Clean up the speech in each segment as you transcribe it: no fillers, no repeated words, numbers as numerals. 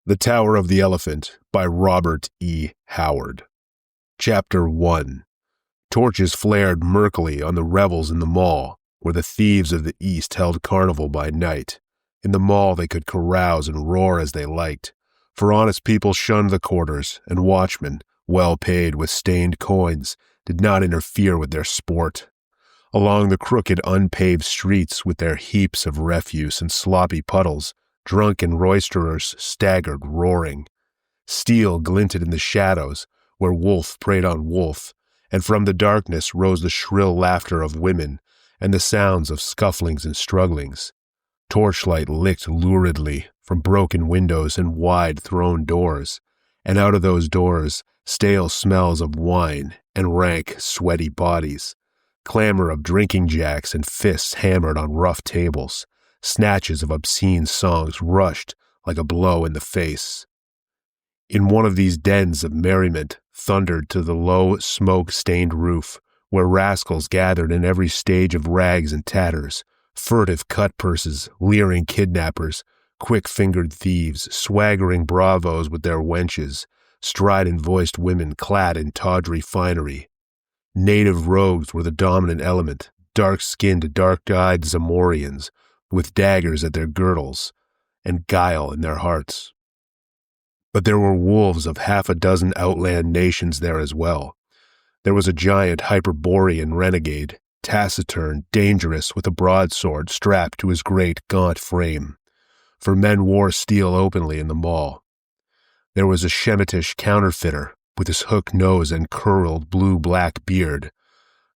The Tower of the Elephant by Robert E. Howard. Chapter 1. Torches flared murkily on the revels in the mall, where the thieves of the East held carnival by night. In the mall they could carouse and roar as they liked, for honest people shunned the quarters, and watchmen, well paid with stained coins, did not interfere with their sport. Along the crooked, unpaved streets, with their heaps of refuse and sloppy puddles, drunken roisterers staggered roaring. Steel glinted in the shadows, where wolf preyed on wolf, and from the darkness rose the shrill laughter of women and the sounds of scufflings and strugglings. Torchlight licked luridly from broken windows and wide-thrown doors, and out of those doors stale smells of wine and rank, sweaty bodies. Clamor of drinking jacks and fists hammered on rough tables. Snatches of obscene songs rushed like a blow in the face. In one of these dens of merriment thundered to the low, smoke-stained roof, where rascals gathered in every stage of rags and tatters, furtive cut-purses, leering kidnappers, quick-fingered thieves, swaggering bravos with their wenches, strident-voiced women clad in tawdry finery. Native rogues were the dominant element, dark-skinned, dark-eyed Zamorians, with daggers at their girdles and guile in their hearts. But there were wolves of half a dozen outland nations there as well. There was a giant Hyperborean renegade, taciturn, dangerous, with a broadsword strapped to his great, gaunt frame, for men wore steel openly in the mall. There was a Shemitish counterfeiter, with his hook nose and curled blue-black beard.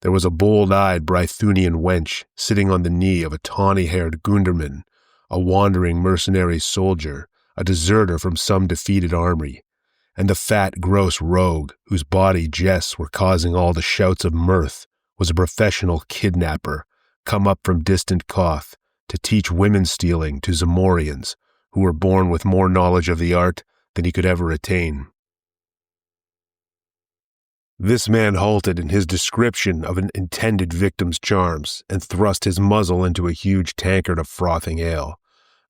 There was a bold-eyed Brythunian wench sitting on the knee of a tawny-haired Gunderman, a wandering mercenary soldier, a deserter from some defeated army, and the fat, gross rogue, whose body jests were causing all the shouts of mirth, was a professional kidnapper, come up from distant Koth to teach women-stealing to Zamorians, who were born with more knowledge of the art than he could ever attain. This man halted in his description of an intended victim's charms and thrust his muzzle into a huge tankard of frothing ale.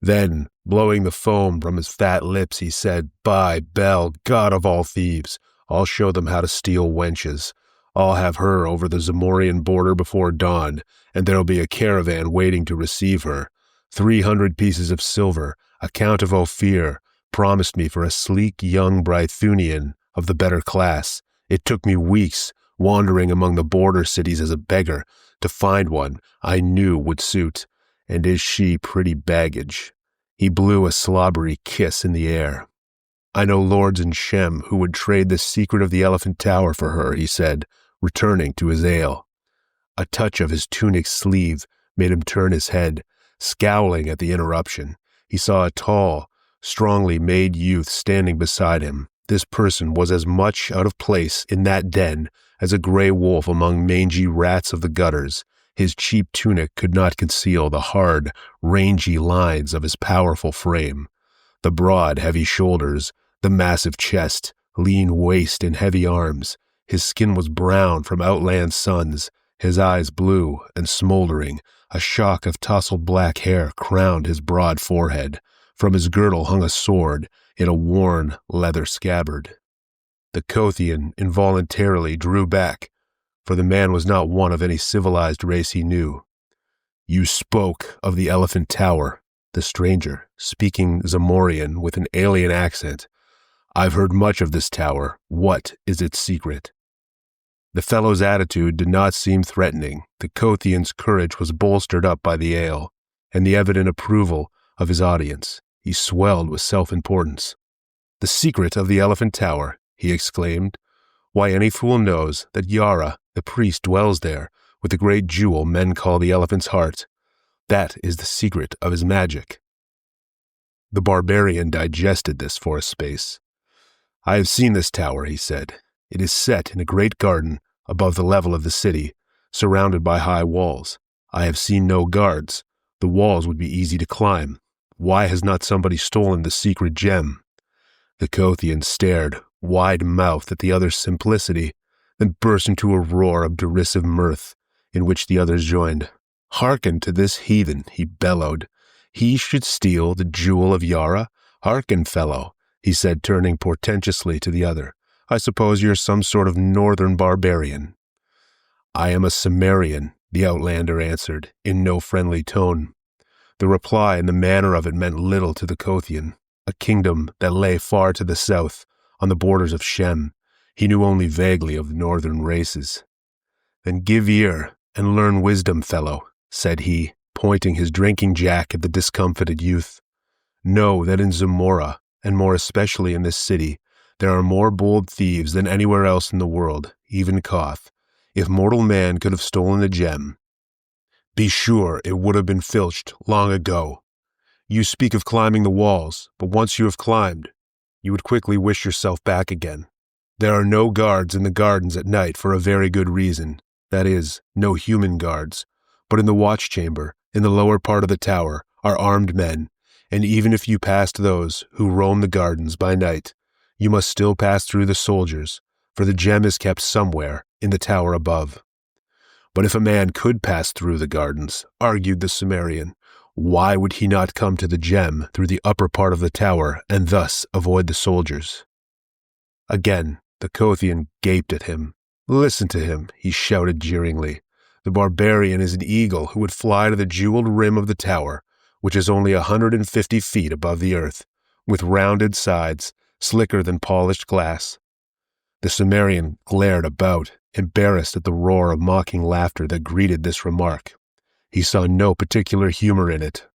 Then, blowing the foam from his fat lips, he said, "By Bel, God of all thieves, I'll show them how to steal wenches. I'll have her over the Zamorian border before dawn, and there'll be a caravan waiting to receive her. 300 pieces of silver, a Count of Ophir, promised me for a sleek young Brythunian of the better class. It took me weeks, wandering among the border cities as a beggar, to find one I knew would suit. And is she pretty baggage?" He blew a slobbery kiss in the air. "I know lords in Shem who would trade the secret of the Elephant Tower for her," he said, returning to his ale. A touch of his tunic sleeve made him turn his head, scowling at the interruption. He saw a tall, strongly made youth standing beside him. This person was as much out of place in that den as a gray wolf among mangy rats of the gutters. His cheap tunic could not conceal the hard, rangy lines of his powerful frame. The broad, heavy shoulders, the massive chest, lean waist and heavy arms. His skin was brown from outland suns, his eyes blue and smoldering. A shock of tousled black hair crowned his broad forehead. From his girdle hung a sword in a worn leather scabbard. The Kothian involuntarily drew back, for the man was not one of any civilized race he knew. "You spoke of the Elephant Tower," the stranger, speaking Zamorian with an alien accent. "I've heard much of this tower. What is its secret?" The fellow's attitude did not seem threatening. The Kothian's courage was bolstered up by the ale, and the evident approval of his audience. He swelled with self-importance. "The secret of the Elephant Tower," he exclaimed. "Why, any fool knows that Yara, the priest, dwells there, with the great jewel men call the elephant's heart. That is the secret of his magic." The barbarian digested this for a space. "I have seen this tower," he said. "It is set in a great garden above the level of the city, surrounded by high walls. I have seen no guards. The walls would be easy to climb. Why has not somebody stolen the secret gem?" The Kothian stared, wide-mouthed, at the other's simplicity, then burst into a roar of derisive mirth, in which the others joined. "Hearken to this heathen," he bellowed. "He should steal the jewel of Yara? Hearken, fellow. he said, turning portentously to the other. "I suppose you're some sort of northern barbarian." "I am a Cimmerian," the outlander answered, in no friendly tone. The reply and the manner of it meant little to the Kothian, a kingdom that lay far to the south, on the borders of Shem. He knew only vaguely of the northern races. "Then give ear and learn wisdom, fellow," said he, pointing his drinking jack at the discomfited youth. "Know that in Zamora, and more especially in this city, there are more bold thieves than anywhere else in the world, even Koth. If mortal man could have stolen a gem, be sure it would have been filched long ago. You speak of climbing the walls, but once you have climbed, you would quickly wish yourself back again. There are no guards in the gardens at night for a very good reason. That is, no human guards. But in the watch chamber, in the lower part of the tower, are armed men, and even if you passed those who roam the gardens by night, you must still pass through the soldiers, for the gem is kept somewhere in the tower above." "But if a man could pass through the gardens," argued the Cimmerian, "why would he not come to the gem through the upper part of the tower and thus avoid the soldiers?" Again, the Kothian gaped at him. "Listen to him," he shouted jeeringly. "The barbarian is an eagle who would fly to the jeweled rim of the tower, which is only 150 feet above the earth, with rounded sides, slicker than polished glass." The Cimmerian glared about, embarrassed at the roar of mocking laughter that greeted this remark. He saw no particular humor in it,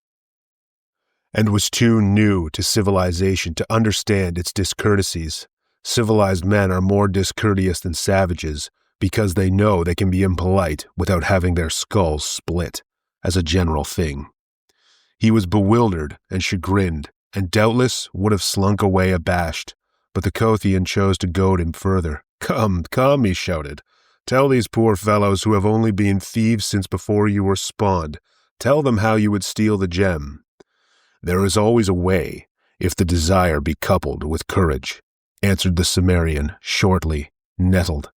and was too new to civilization to understand its discourtesies. Civilized men are more discourteous than savages, because they know they can be impolite without having their skulls split, as a general thing. He was bewildered and chagrined, and doubtless would have slunk away abashed, but the Kothian chose to goad him further. "Come, come," he shouted. "Tell these poor fellows who have only been thieves since before you were spawned. Tell them how you would steal the gem." "There is always a way, if the desire be coupled with courage," answered the Cimmerian, shortly, nettled.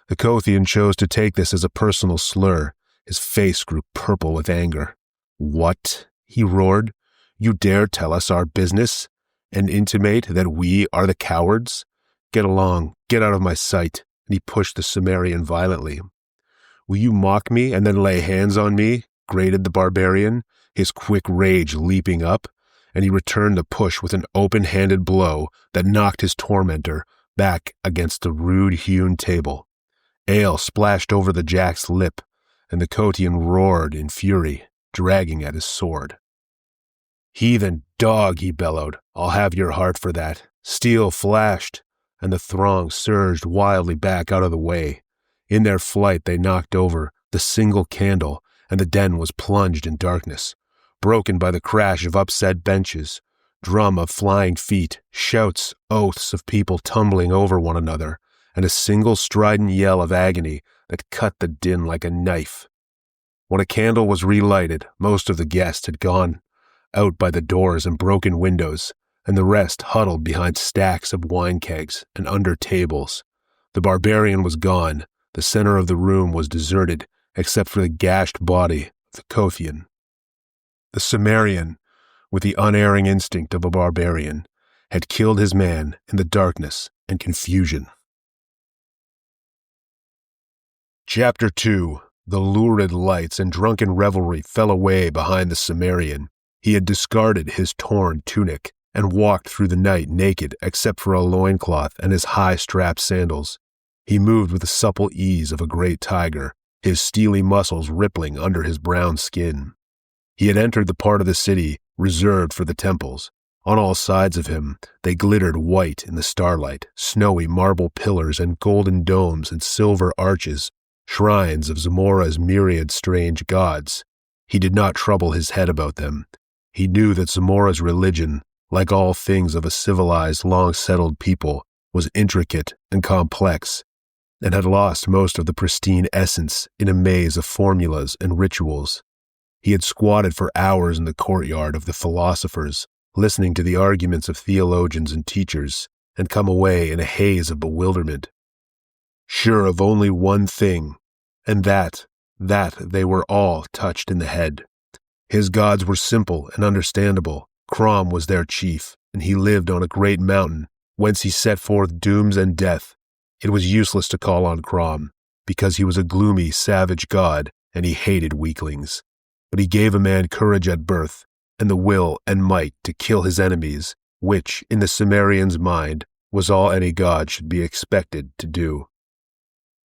The Kothian chose to take this as a personal slur. His face grew purple with anger. "What?" he roared. "You dare tell us our business, and intimate that we are the cowards? Get along, get out of my sight," and he pushed the Cimmerian violently. "Will you mock me and then lay hands on me?" grated the barbarian, his quick rage leaping up, and he returned the push with an open-handed blow that knocked his tormentor back against the rude-hewn table. Ale splashed over the jack's lip, and the Kothian roared in fury, dragging at his sword. "Heathen dog," he bellowed, "I'll have your heart for that." Steel flashed, and the throng surged wildly back out of the way. In their flight they knocked over the single candle, and the den was plunged in darkness, broken by the crash of upset benches, drum of flying feet, shouts, oaths of people tumbling over one another, and a single strident yell of agony that cut the din like a knife. When a candle was relighted, most of the guests had gone out by the doors and broken windows, and the rest huddled behind stacks of wine kegs and under tables. The barbarian was gone. The center of the room was deserted, except for the gashed body of the Kothian. The Cimmerian, with the unerring instinct of a barbarian, had killed his man in the darkness and confusion. Chapter 2. The lurid lights and drunken revelry fell away behind the Cimmerian. He had discarded his torn tunic and walked through the night naked except for a loincloth and his high-strapped sandals. He moved with the supple ease of a great tiger, his steely muscles rippling under his brown skin. He had entered the part of the city reserved for the temples. On all sides of him, they glittered white in the starlight, snowy marble pillars and golden domes and silver arches, shrines of Zamora's myriad strange gods. He did not trouble his head about them. He knew that Zamora's religion, like all things of a civilized, long-settled people, was intricate and complex, and had lost most of the pristine essence in a maze of formulas and rituals. He had squatted for hours in the courtyard of the philosophers, listening to the arguments of theologians and teachers, and come away in a haze of bewilderment, sure of only one thing, and that they were all touched in the head. His gods were simple and understandable. Crom was their chief, and he lived on a great mountain, whence he set forth dooms and death. It was useless to call on Crom, because he was a gloomy, savage god, and he hated weaklings. But he gave a man courage at birth, and the will and might to kill his enemies, which, in the Cimmerian's mind, was all any god should be expected to do.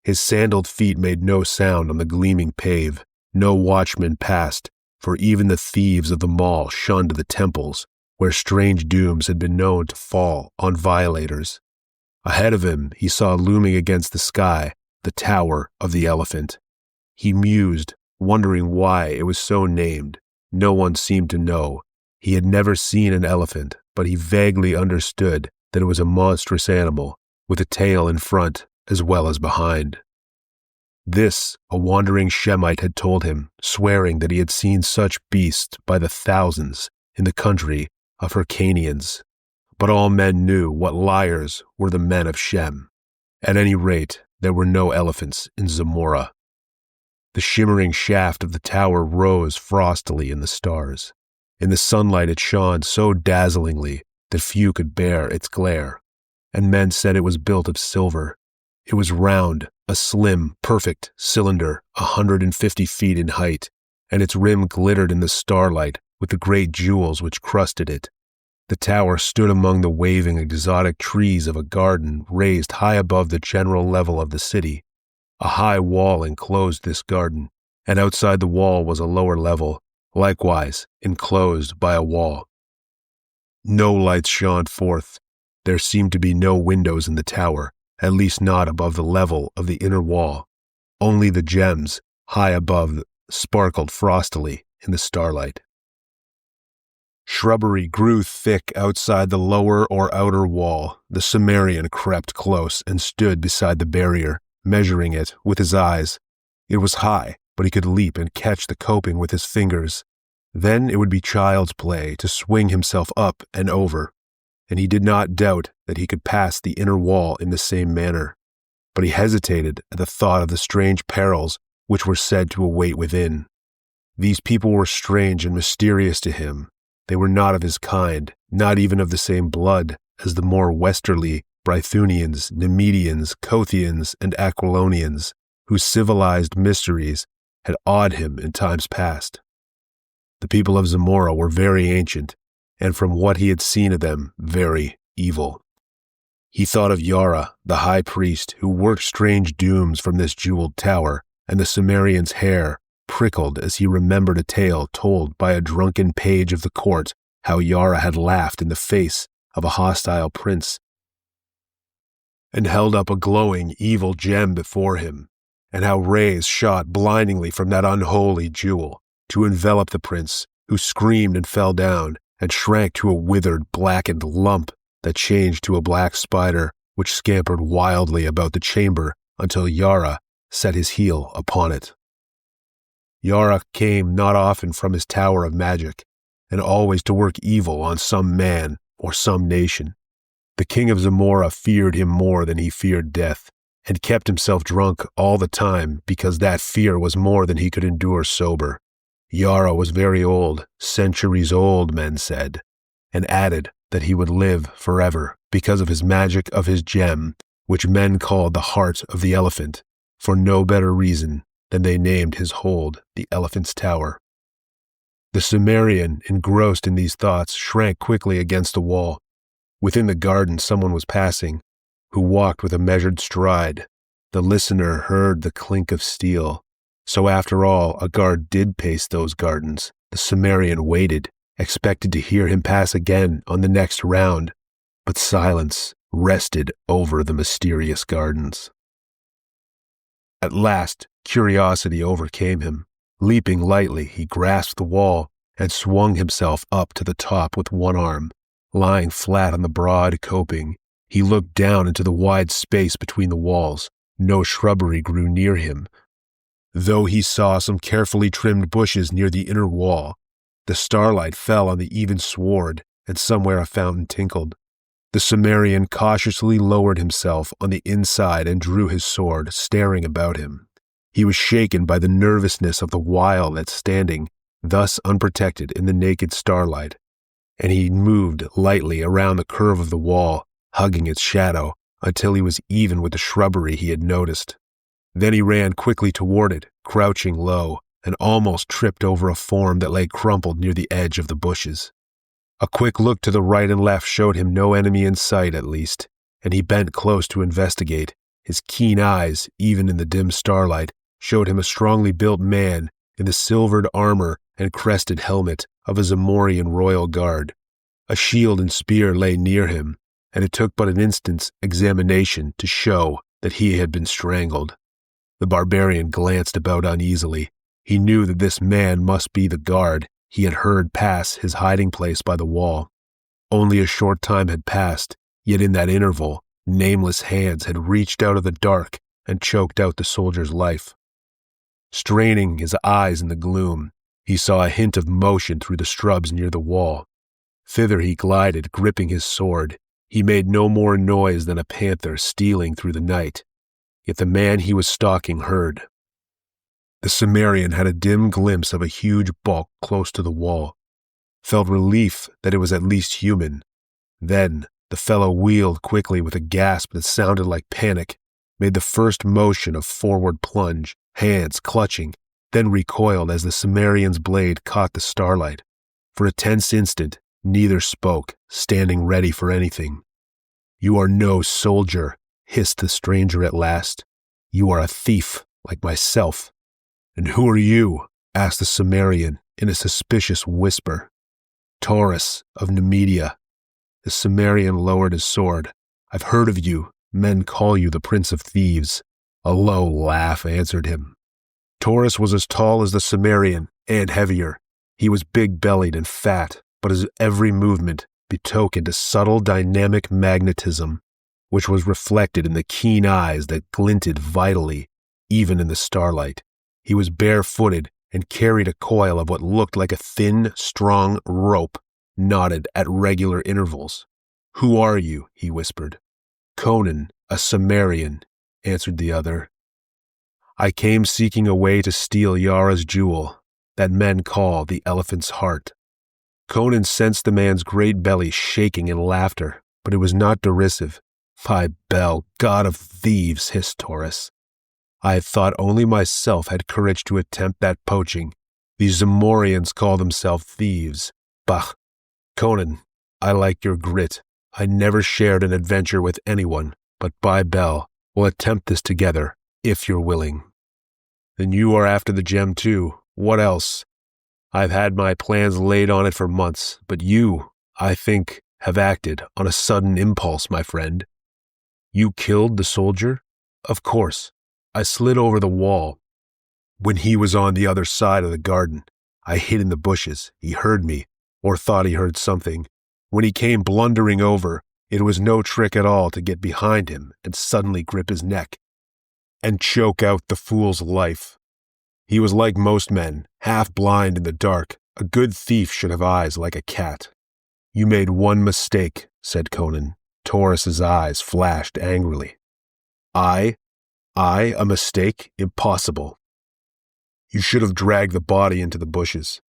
His sandaled feet made no sound on the gleaming pave. No watchman passed, for even the thieves of the mall shunned the temples, where strange dooms had been known to fall on violators. Ahead of him, he saw looming against the sky the Tower of the Elephant. He mused, wondering why it was so named. No one seemed to know. He had never seen an elephant, but he vaguely understood that it was a monstrous animal, with a tail in front as well as behind. This, a wandering Shemite had told him, swearing that he had seen such beasts by the thousands in the country of Hyrcanians. But all men knew what liars were the men of Shem. At any rate, there were no elephants in Zamora. The shimmering shaft of the tower rose frostily in the stars. In the sunlight it shone so dazzlingly that few could bear its glare, and men said it was built of silver. It was round, a slim, perfect cylinder 150 feet in height, and its rim glittered in the starlight with the great jewels which crusted it. The tower stood among the waving exotic trees of a garden raised high above the general level of the city. A high wall enclosed this garden, and outside the wall was a lower level, likewise enclosed by a wall. No lights shone forth. There seemed to be no windows in the tower, at least not above the level of the inner wall. Only the gems, high above, sparkled frostily in the starlight. Shrubbery grew thick outside the lower or outer wall. The Cimmerian crept close and stood beside the barrier, measuring it with his eyes. It was high, but he could leap and catch the coping with his fingers. Then it would be child's play to swing himself up and over, and he did not doubt that he could pass the inner wall in the same manner. But he hesitated at the thought of the strange perils which were said to await within. These people were strange and mysterious to him. They were not of his kind, not even of the same blood as the more westerly Brythunians, Nemedians, Kothians, and Aquilonians, whose civilized mysteries had awed him in times past. The people of Zamora were very ancient, and from what he had seen of them, very evil. He thought of Yara, the high priest, who worked strange dooms from this jeweled tower, and the Cimmerian's hair prickled as he remembered a tale told by a drunken page of the court how Yara had laughed in the face of a hostile prince and held up a glowing, evil gem before him, and how rays shot blindingly from that unholy jewel to envelop the prince, who screamed and fell down and shrank to a withered, blackened lump that changed to a black spider which scampered wildly about the chamber until Yara set his heel upon it. Yara came not often from his tower of magic, and always to work evil on some man or some nation. The king of Zamora feared him more than he feared death, and kept himself drunk all the time because that fear was more than he could endure sober. Yara was very old, centuries old, men said, and added that he would live forever because of his magic of his gem, which men called the heart of the elephant, for no better reason than they named his hold the Elephant's Tower. The Cimmerian, engrossed in these thoughts, shrank quickly against the wall. Within the garden someone was passing, who walked with a measured stride. The listener heard the clink of steel. So after all, a guard did pace those gardens. The Cimmerian waited, expected to hear him pass again on the next round, but silence rested over the mysterious gardens. At last, curiosity overcame him. Leaping lightly, he grasped the wall and swung himself up to the top with one arm. Lying flat on the broad coping, he looked down into the wide space between the walls. No shrubbery grew near him, though he saw some carefully trimmed bushes near the inner wall. The starlight fell on the even sward, and somewhere a fountain tinkled. The Cimmerian cautiously lowered himself on the inside and drew his sword, staring about him. He was shaken by the nervousness of the wild at standing, thus unprotected in the naked starlight. and he moved lightly around the curve of the wall, hugging its shadow, until he was even with the shrubbery he had noticed. Then he ran quickly toward it, crouching low, and almost tripped over a form that lay crumpled near the edge of the bushes. A quick look to the right and left showed him no enemy in sight, at least, and he bent close to investigate. His keen eyes, even in the dim starlight, showed him a strongly built man in the silvered armor and crested helmet of a Cimmerian royal guard. A shield and spear lay near him, and it took but an instant's examination to show that he had been strangled. The barbarian glanced about uneasily. He knew that this man must be the guard he had heard pass his hiding place by the wall. Only a short time had passed, yet in that interval, nameless hands had reached out of the dark and choked out the soldier's life. Straining his eyes in the gloom, he saw a hint of motion through the shrubs near the wall. Thither he glided, gripping his sword. He made no more noise than a panther stealing through the night. Yet the man he was stalking heard. The Cimmerian had a dim glimpse of a huge bulk close to the wall, felt relief that it was at least human. Then the fellow wheeled quickly with a gasp that sounded like panic, made the first motion of forward plunge, hands clutching, then recoiled as the Cimmerian's blade caught the starlight. For a tense instant, neither spoke, standing ready for anything. "You are no soldier," hissed the stranger at last. "You are a thief, like myself." "And who are you?" asked the Cimmerian in a suspicious whisper. "Taurus of Nemedia." The Cimmerian lowered his sword. "I've heard of you. Men call you the Prince of Thieves." A low laugh answered him. Taurus was as tall as the Cimmerian, and heavier. He was big-bellied and fat, but his every movement betokened a subtle dynamic magnetism, which was reflected in the keen eyes that glinted vitally, even in the starlight. He was barefooted and carried a coil of what looked like a thin, strong rope, knotted at regular intervals. "Who are you?" he whispered. "Conan, a Cimmerian," answered the other. "I came seeking a way to steal Yara's jewel, that men call the elephant's heart." Conan sensed the man's great belly shaking in laughter, but it was not derisive. "My Bel, god of thieves," hissed Taurus. "I had thought only myself had courage to attempt that poaching. These Cimmerians call themselves thieves. Bah! Conan, I like your grit. I never shared an adventure with anyone, but by Bel, we'll attempt this together, if you're willing." "Then you are after the gem too. What else?" "I've had my plans laid on it for months, but you, I think, have acted on a sudden impulse, my friend." "You killed the soldier?" "Of course. I slid over the wall. When he was on the other side of the garden, I hid in the bushes. He heard me, or thought he heard something. When he came blundering over, it was no trick at all to get behind him and suddenly grip his neck and choke out the fool's life. He was like most men, half blind in the dark. A good thief should have eyes like a cat." "You made one mistake," said Conan. Taurus's eyes flashed angrily. I, a mistake? Impossible." "You should have dragged the body into the bushes."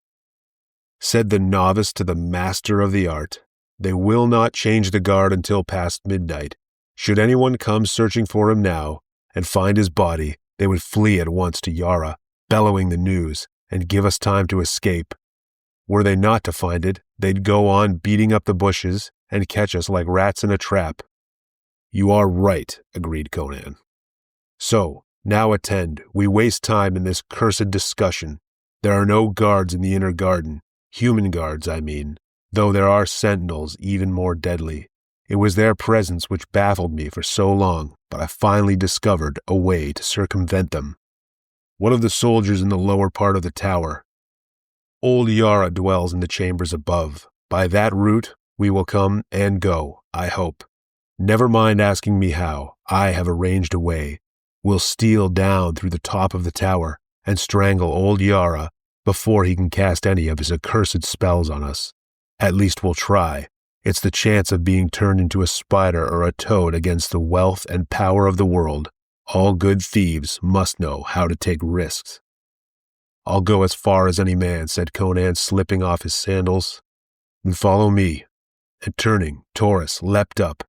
Said the novice to the master of the art, "They will not change the guard until past midnight. Should anyone come searching for him now and find his body, they would flee at once to Yara, bellowing the news, and give us time to escape. Were they not to find it, they'd go on beating up the bushes and catch us like rats in a trap." "You are right," agreed Conan. "So, now attend. We waste time in this cursed discussion. There are no guards in the inner garden. Human guards, I mean, though there are sentinels even more deadly. It was their presence which baffled me for so long, but I finally discovered a way to circumvent them." "What of the soldiers in the lower part of the tower?" "Old Yara dwells in the chambers above. By that route we will come and go, I hope. Never mind asking me how. I have arranged a way. We'll steal down through the top of the tower and strangle old Yara before he can cast any of his accursed spells on us. At least we'll try. It's the chance of being turned into a spider or a toad against the wealth and power of the world. All good thieves must know how to take risks." "I'll go as far as any man," said Conan, slipping off his sandals. "Then follow me." And turning, Taurus leapt up,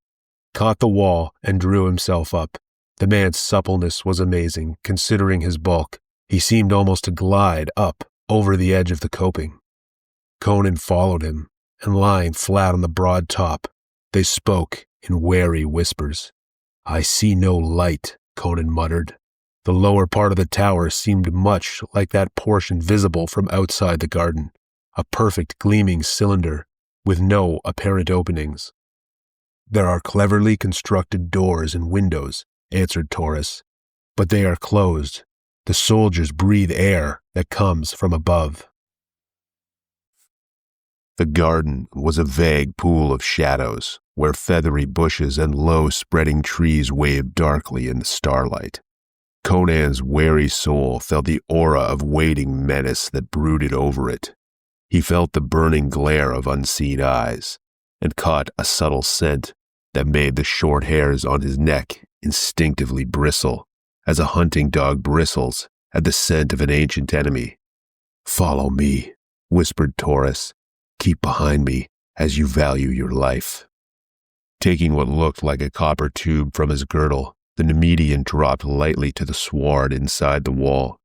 caught the wall, and drew himself up. The man's suppleness was amazing, considering his bulk. He seemed almost to glide up over the edge of the coping. Conan followed him, and lying flat on the broad top, they spoke in wary whispers. "I see no light," Conan muttered. The lower part of the tower seemed much like that portion visible from outside the garden, a perfect gleaming cylinder with no apparent openings. "There are cleverly constructed doors and windows," answered Taurus, "but they are closed. The soldiers breathe air that comes from above." The garden was a vague pool of shadows, where feathery bushes and low spreading trees waved darkly in the starlight. Conan's wary soul felt the aura of waiting menace that brooded over it. He felt the burning glare of unseen eyes, and caught a subtle scent that made the short hairs on his neck instinctively bristle, as a hunting dog bristles at the scent of an ancient enemy. "Follow me," whispered Taurus. "Keep behind me, as you value your life." Taking what looked like a copper tube from his girdle, the Nemedian dropped lightly to the sward inside the wall.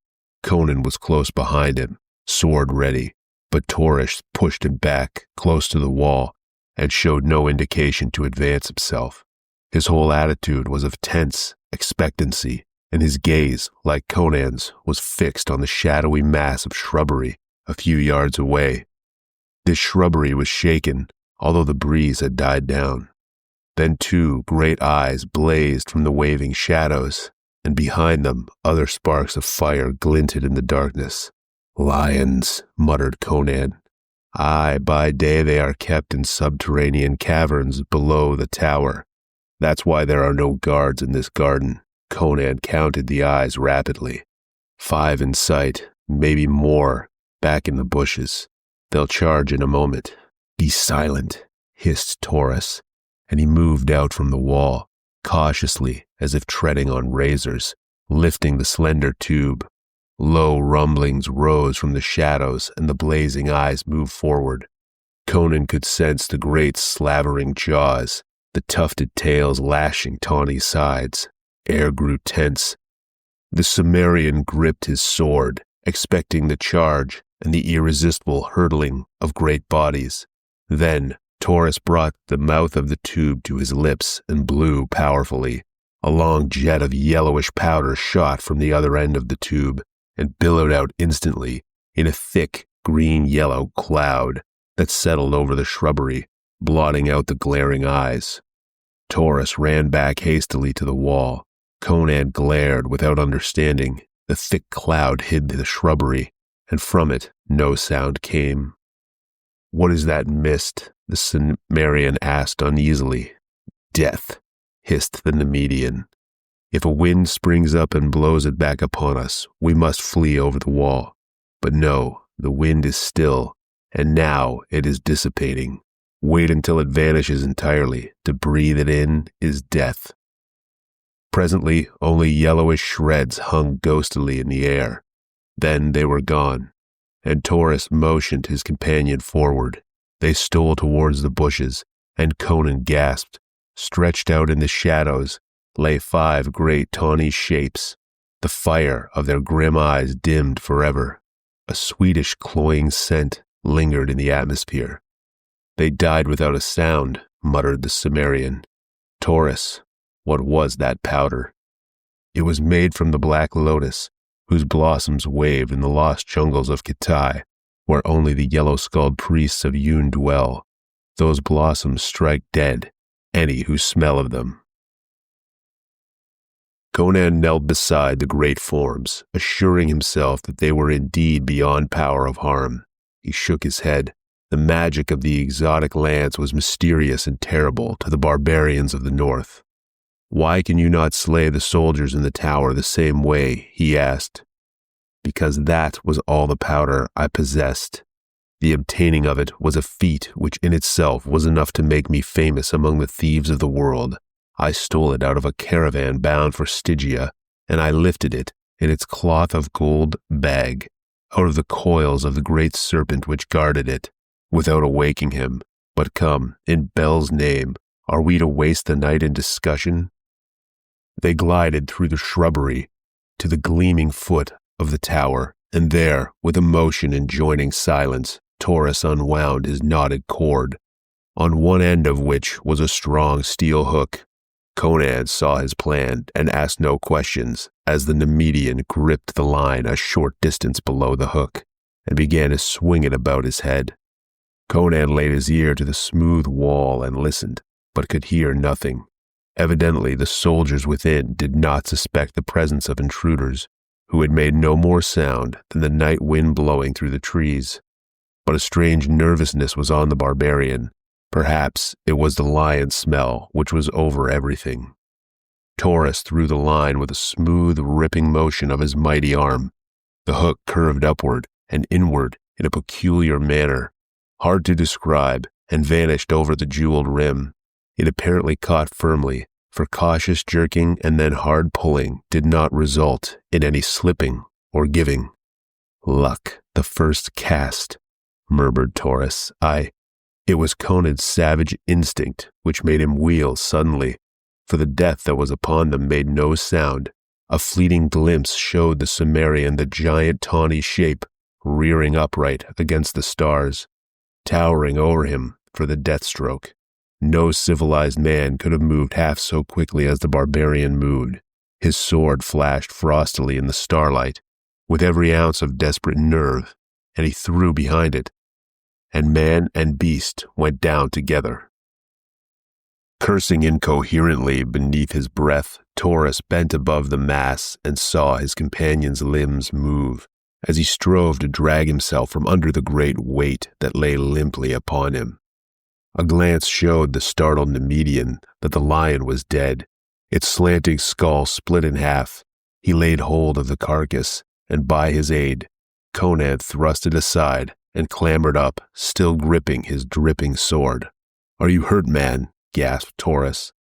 Conan was close behind him, sword ready, but Taurus pushed him back close to the wall and showed no indication to advance himself. His whole attitude was of tense expectancy, and his gaze, like Conan's, was fixed on the shadowy mass of shrubbery a few yards away. This shrubbery was shaken, although the breeze had died down. Then two great eyes blazed from the waving shadows, and behind them other sparks of fire glinted in the darkness. "Lions," muttered Conan. "Aye, by day they are kept in subterranean caverns below the tower. That's why there are no guards in this garden." Conan counted the eyes rapidly. 5 in sight, maybe more, back in the bushes. "They'll charge in a moment." "Be silent," hissed Taurus, and he moved out from the wall, cautiously, as if treading on razors, lifting the slender tube. Low rumblings rose from the shadows, and the blazing eyes moved forward. Conan could sense the great slavering jaws, the tufted tails lashing tawny sides. Air grew tense. The Cimmerian gripped his sword, expecting the charge and the irresistible hurtling of great bodies. Then Taurus brought the mouth of the tube to his lips and blew powerfully. A long jet of yellowish powder shot from the other end of the tube and billowed out instantly in a thick green-yellow cloud that settled over the shrubbery, blotting out the glaring eyes. Taurus ran back hastily to the wall. Conan glared without understanding. The thick cloud hid the shrubbery, and from it no sound came. "What is that mist?" the Cimmerian asked uneasily. "Death," hissed the Nemedian. "If a wind springs up and blows it back upon us, we must flee over the wall. But no, the wind is still, and now it is dissipating. Wait until it vanishes entirely. To breathe it in is death." Presently, only yellowish shreds hung ghostily in the air. Then they were gone, and Taurus motioned his companion forward. They stole towards the bushes, and Conan gasped. Stretched out in the shadows lay 5 great tawny shapes. The fire of their grim eyes dimmed forever. A sweetish cloying scent lingered in the atmosphere. "They died without a sound," muttered the Cimmerian. "Taurus, what was that powder?" "It was made from the black lotus, whose blossoms waved in the lost jungles of Kitai, where only the yellow-skulled priests of Yun dwell. Those blossoms strike dead any who smell of them." Conan knelt beside the great forms, assuring himself that they were indeed beyond power of harm. He shook his head. The magic of the exotic lands was mysterious and terrible to the barbarians of the north. "Why can you not slay the soldiers in the tower the same way?" he asked. "Because that was all the powder I possessed. The obtaining of it was a feat which in itself was enough to make me famous among the thieves of the world. I stole it out of a caravan bound for Stygia, and I lifted it in its cloth of gold bag out of the coils of the great serpent which guarded it. without awaking him. But come, in Bel's name, are we to waste the night in discussion? They glided through the shrubbery to the gleaming foot of the tower, and there, with emotion and joining silence, Taurus unwound his knotted cord, on one end of which was a strong steel hook. Conan saw his plan and asked no questions as the Nemedian gripped the line a short distance below the hook and began to swing it about his head. Conan laid his ear to the smooth wall and listened, but could hear nothing. Evidently, the soldiers within did not suspect the presence of intruders, who had made no more sound than the night wind blowing through the trees. But a strange nervousness was on the barbarian. Perhaps it was the lion smell which was over everything. Taurus threw the line with a smooth, ripping motion of his mighty arm. The hook curved upward and inward in a peculiar manner, hard to describe, and vanished over the jeweled rim. It apparently caught firmly, for cautious jerking and then hard pulling did not result in any slipping or giving. "Luck, the first cast," murmured Taurus. It was Conan's savage instinct which made him wheel suddenly, for the death that was upon them made no sound. A fleeting glimpse showed the Cimmerian the giant tawny shape rearing upright against the stars, towering over him for the death stroke. No civilized man could have moved half so quickly as the barbarian moved. His sword flashed frostily in the starlight, with every ounce of desperate nerve, and he threw behind it, and man and beast went down together. Cursing incoherently beneath his breath, Taurus bent above the mass and saw his companion's limbs move as he strove to drag himself from under the great weight that lay limply upon him. A glance showed the startled Nemedian that the lion was dead, its slanting skull split in half. He laid hold of the carcass, and by his aid, Conan thrust it aside and clambered up, still gripping his dripping sword. "Are you hurt, man?" gasped Taurus,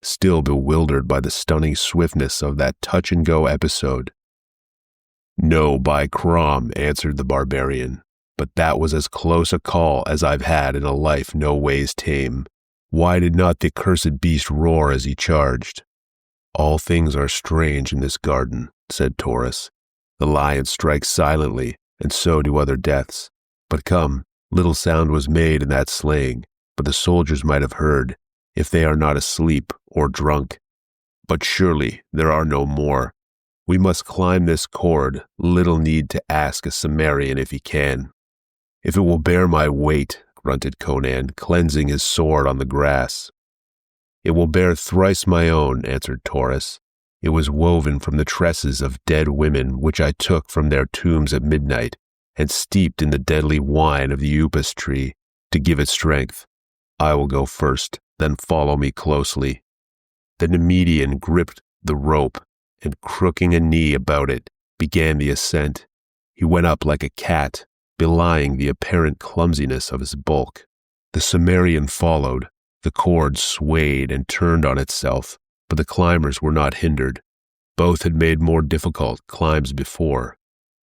still bewildered by the stunning swiftness of that touch-and-go episode. "No, by Crom," answered the barbarian, "but that was as close a call as I've had in a life no ways tame. Why did not the cursed beast roar as he charged?" "All things are strange in this garden," said Taurus. "The lion strikes silently, and so do other deaths. But come, little sound was made in that slaying, but the soldiers might have heard, if they are not asleep or drunk. But surely there are no more. We must climb this cord, little need to ask a Cimmerian if he can." "If it will bear my weight," grunted Conan, cleansing his sword on the grass. "It will bear thrice my own," answered Taurus. "It was woven from the tresses of dead women which I took from their tombs at midnight, and steeped in the deadly wine of the upas tree to give it strength. I will go first, then follow me closely." The Nemedian gripped the rope, and crooking a knee about it, began the ascent. He went up like a cat, belying the apparent clumsiness of his bulk. The Cimmerian followed. The cord swayed and turned on itself, but the climbers were not hindered. Both had made more difficult climbs before.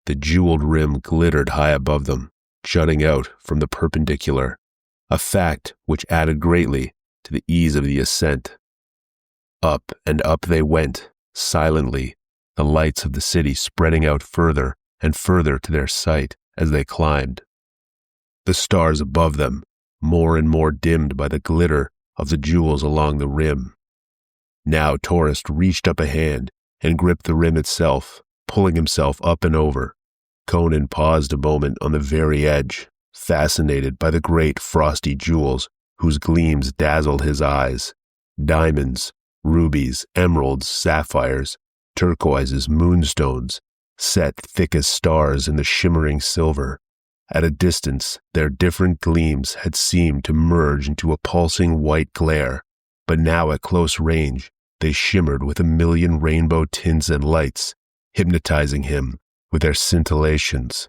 The jeweled rim glittered high above them, jutting out from the perpendicular, a fact which added greatly to the ease of the ascent. Up and up they went, silently, the lights of the city spreading out further and further to their sight as they climbed. The stars above them, more and more dimmed by the glitter of the jewels along the rim. Now Taurus reached up a hand and gripped the rim itself, pulling himself up and over. Conan paused a moment on the very edge, fascinated by the great frosty jewels whose gleams dazzled his eyes. Diamonds, rubies, emeralds, sapphires, turquoises, moonstones, set thick as stars in the shimmering silver. At a distance, their different gleams had seemed to merge into a pulsing white glare, but now at close range, they shimmered with a million rainbow tints and lights, hypnotizing him with their scintillations.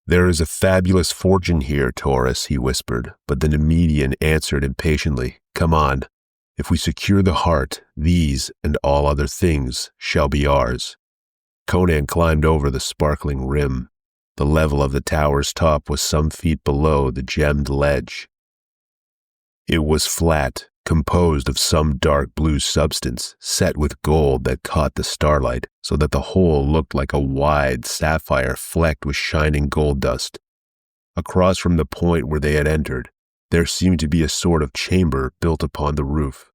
"There is a fabulous fortune here, Taurus," he whispered, but the Nemedian answered impatiently, "Come on. If we secure the heart, these and all other things shall be ours." Conan climbed over the sparkling rim. The level of the tower's top was some feet below the gemmed ledge. It was flat, composed of some dark blue substance set with gold that caught the starlight so that the whole looked like a wide sapphire flecked with shining gold dust. Across from the point where they had entered, there seemed to be a sort of chamber built upon the roof.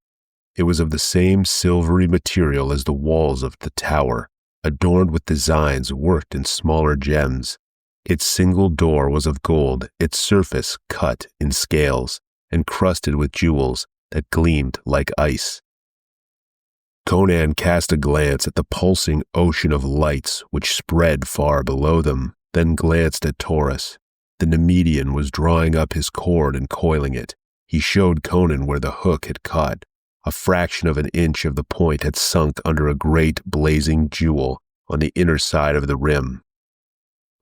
It was of the same silvery material as the walls of the tower, adorned with designs worked in smaller gems. Its single door was of gold, its surface cut in scales, encrusted with jewels that gleamed like ice. Conan cast a glance at the pulsing ocean of lights which spread far below them, then glanced at Taurus. The Nemedian was drawing up his cord and coiling it. He showed Conan where the hook had caught. A fraction of an inch of the point had sunk under a great blazing jewel on the inner side of the rim.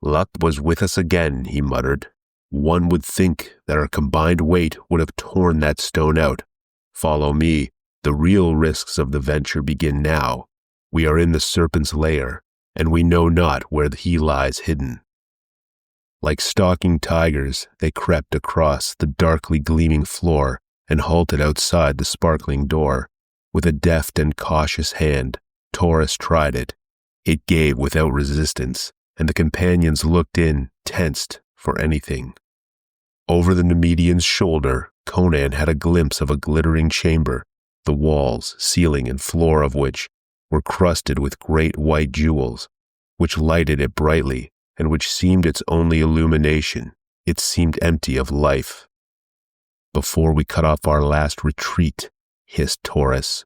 "Luck was with us again," he muttered. "One would think that our combined weight would have torn that stone out. Follow me. The real risks of the venture begin now. We are in the serpent's lair, and we know not where he lies hidden." Like stalking tigers, they crept across the darkly gleaming floor and halted outside the sparkling door. With a deft and cautious hand, Taurus tried it. It gave without resistance, and the companions looked in, tensed for anything. Over the Nemedian's shoulder, Conan had a glimpse of a glittering chamber, the walls, ceiling, and floor of which were crusted with great white jewels, which lighted it brightly, and which seemed its only illumination. It seemed empty of life. "Before we cut off our last retreat," hissed Taurus,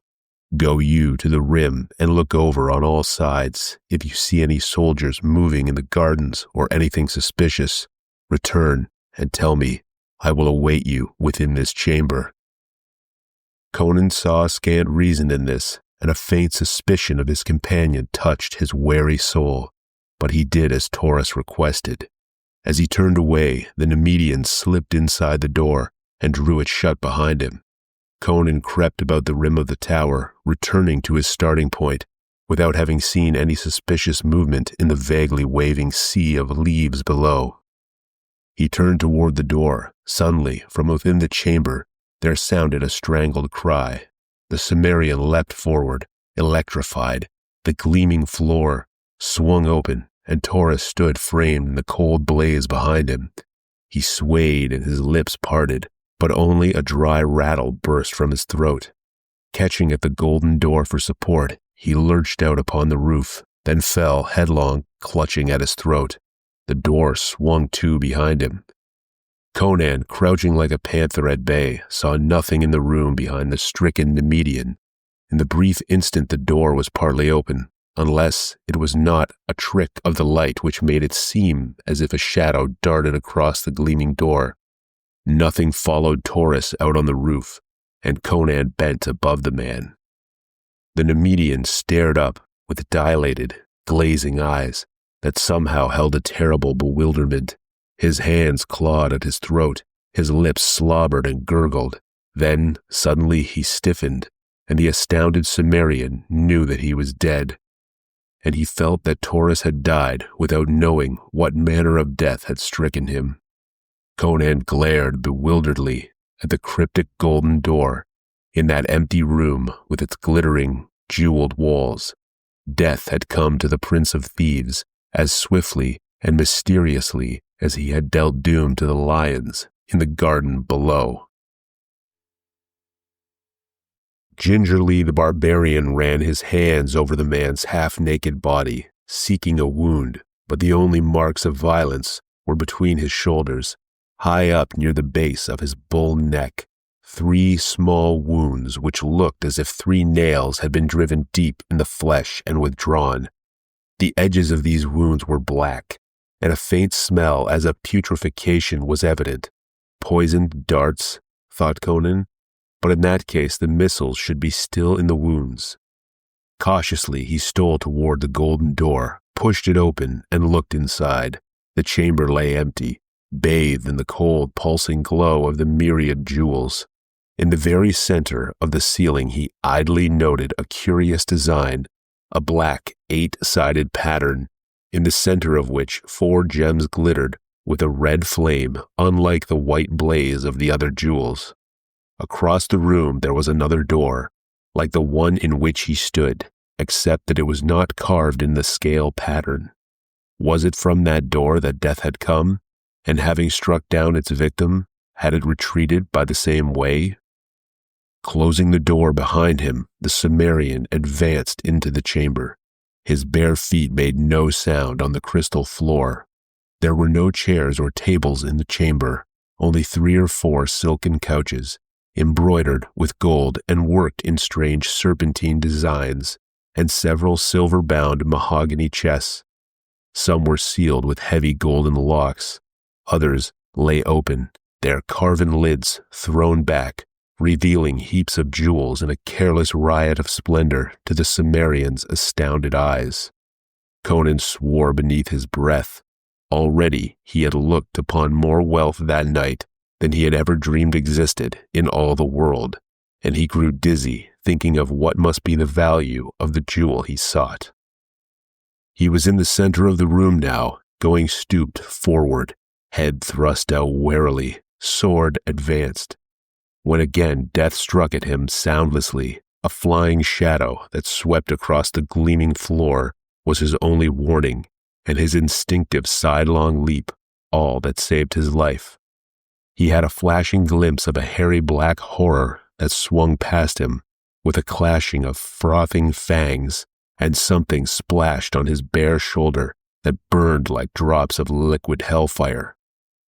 "go you to the rim and look over on all sides. If you see any soldiers moving in the gardens or anything suspicious, return and tell me. I will await you within this chamber." Conan saw scant reason in this, and a faint suspicion of his companion touched his wary soul, but he did as Taurus requested. As he turned away, the Nemedian slipped inside the door and drew it shut behind him. Conan crept about the rim of the tower, returning to his starting point, without having seen any suspicious movement in the vaguely waving sea of leaves below. He turned toward the door. Suddenly, from within the chamber, there sounded a strangled cry. The Cimmerian leapt forward, electrified. The gleaming floor swung open, and Taurus stood framed in the cold blaze behind him. He swayed and his lips parted, but only a dry rattle burst from his throat. Catching at the golden door for support, he lurched out upon the roof, then fell headlong, clutching at his throat. The door swung to behind him. Conan, crouching like a panther at bay, saw nothing in the room behind the stricken Nemedian. In the brief instant the door was partly open, unless it was not a trick of the light which made it seem as if a shadow darted across the gleaming door. Nothing followed Taurus out on the roof, and Conan bent above the man. The Nemedian stared up with dilated, glazing eyes that somehow held a terrible bewilderment. His hands clawed at his throat, his lips slobbered and gurgled. Then, suddenly, he stiffened, and the astounded Cimmerian knew that he was dead. And he felt that Taurus had died without knowing what manner of death had stricken him. Conan glared bewilderedly at the cryptic golden door in that empty room with its glittering, jeweled walls. Death had come to the Prince of Thieves as swiftly and mysteriously as he had dealt doom to the lions in the garden below. Gingerly, the barbarian ran his hands over the man's half-naked body, seeking a wound, but the only marks of violence were between his shoulders, high up near the base of his bull neck. 3 small wounds which looked as if 3 nails had been driven deep in the flesh and withdrawn. The edges of these wounds were black, and a faint smell as of putrefaction was evident. Poisoned darts, thought Conan, but in that case the missiles should be still in the wounds. Cautiously he stole toward the golden door, pushed it open, and looked inside. The chamber lay empty, bathed in the cold, pulsing glow of the myriad jewels. In the very center of the ceiling he idly noted a curious design, a black 8-sided pattern. in the center of which 4 gems glittered with a red flame unlike the white blaze of the other jewels. Across the room there was another door, like the one in which he stood, except that it was not carved in the scale pattern. Was it from that door that death had come, and having struck down its victim, had it retreated by the same way? Closing the door behind him, the Cimmerian advanced into the chamber. His bare feet made no sound on the crystal floor. There were no chairs or tables in the chamber, only 3 or 4 silken couches, embroidered with gold and worked in strange serpentine designs, and several silver-bound mahogany chests. Some were sealed with heavy golden locks. Others lay open, their carven lids thrown back, revealing heaps of jewels in a careless riot of splendor to the Cimmerian's astounded eyes. Conan swore beneath his breath. Already he had looked upon more wealth that night than he had ever dreamed existed in all the world, and he grew dizzy thinking of what must be the value of the jewel he sought. He was in the center of the room now, going stooped forward, head thrust out warily, sword advanced, when again death struck at him soundlessly. A flying shadow that swept across the gleaming floor was his only warning, and his instinctive sidelong leap all that saved his life. He had a flashing glimpse of a hairy black horror that swung past him with a clashing of frothing fangs, and something splashed on his bare shoulder that burned like drops of liquid hellfire.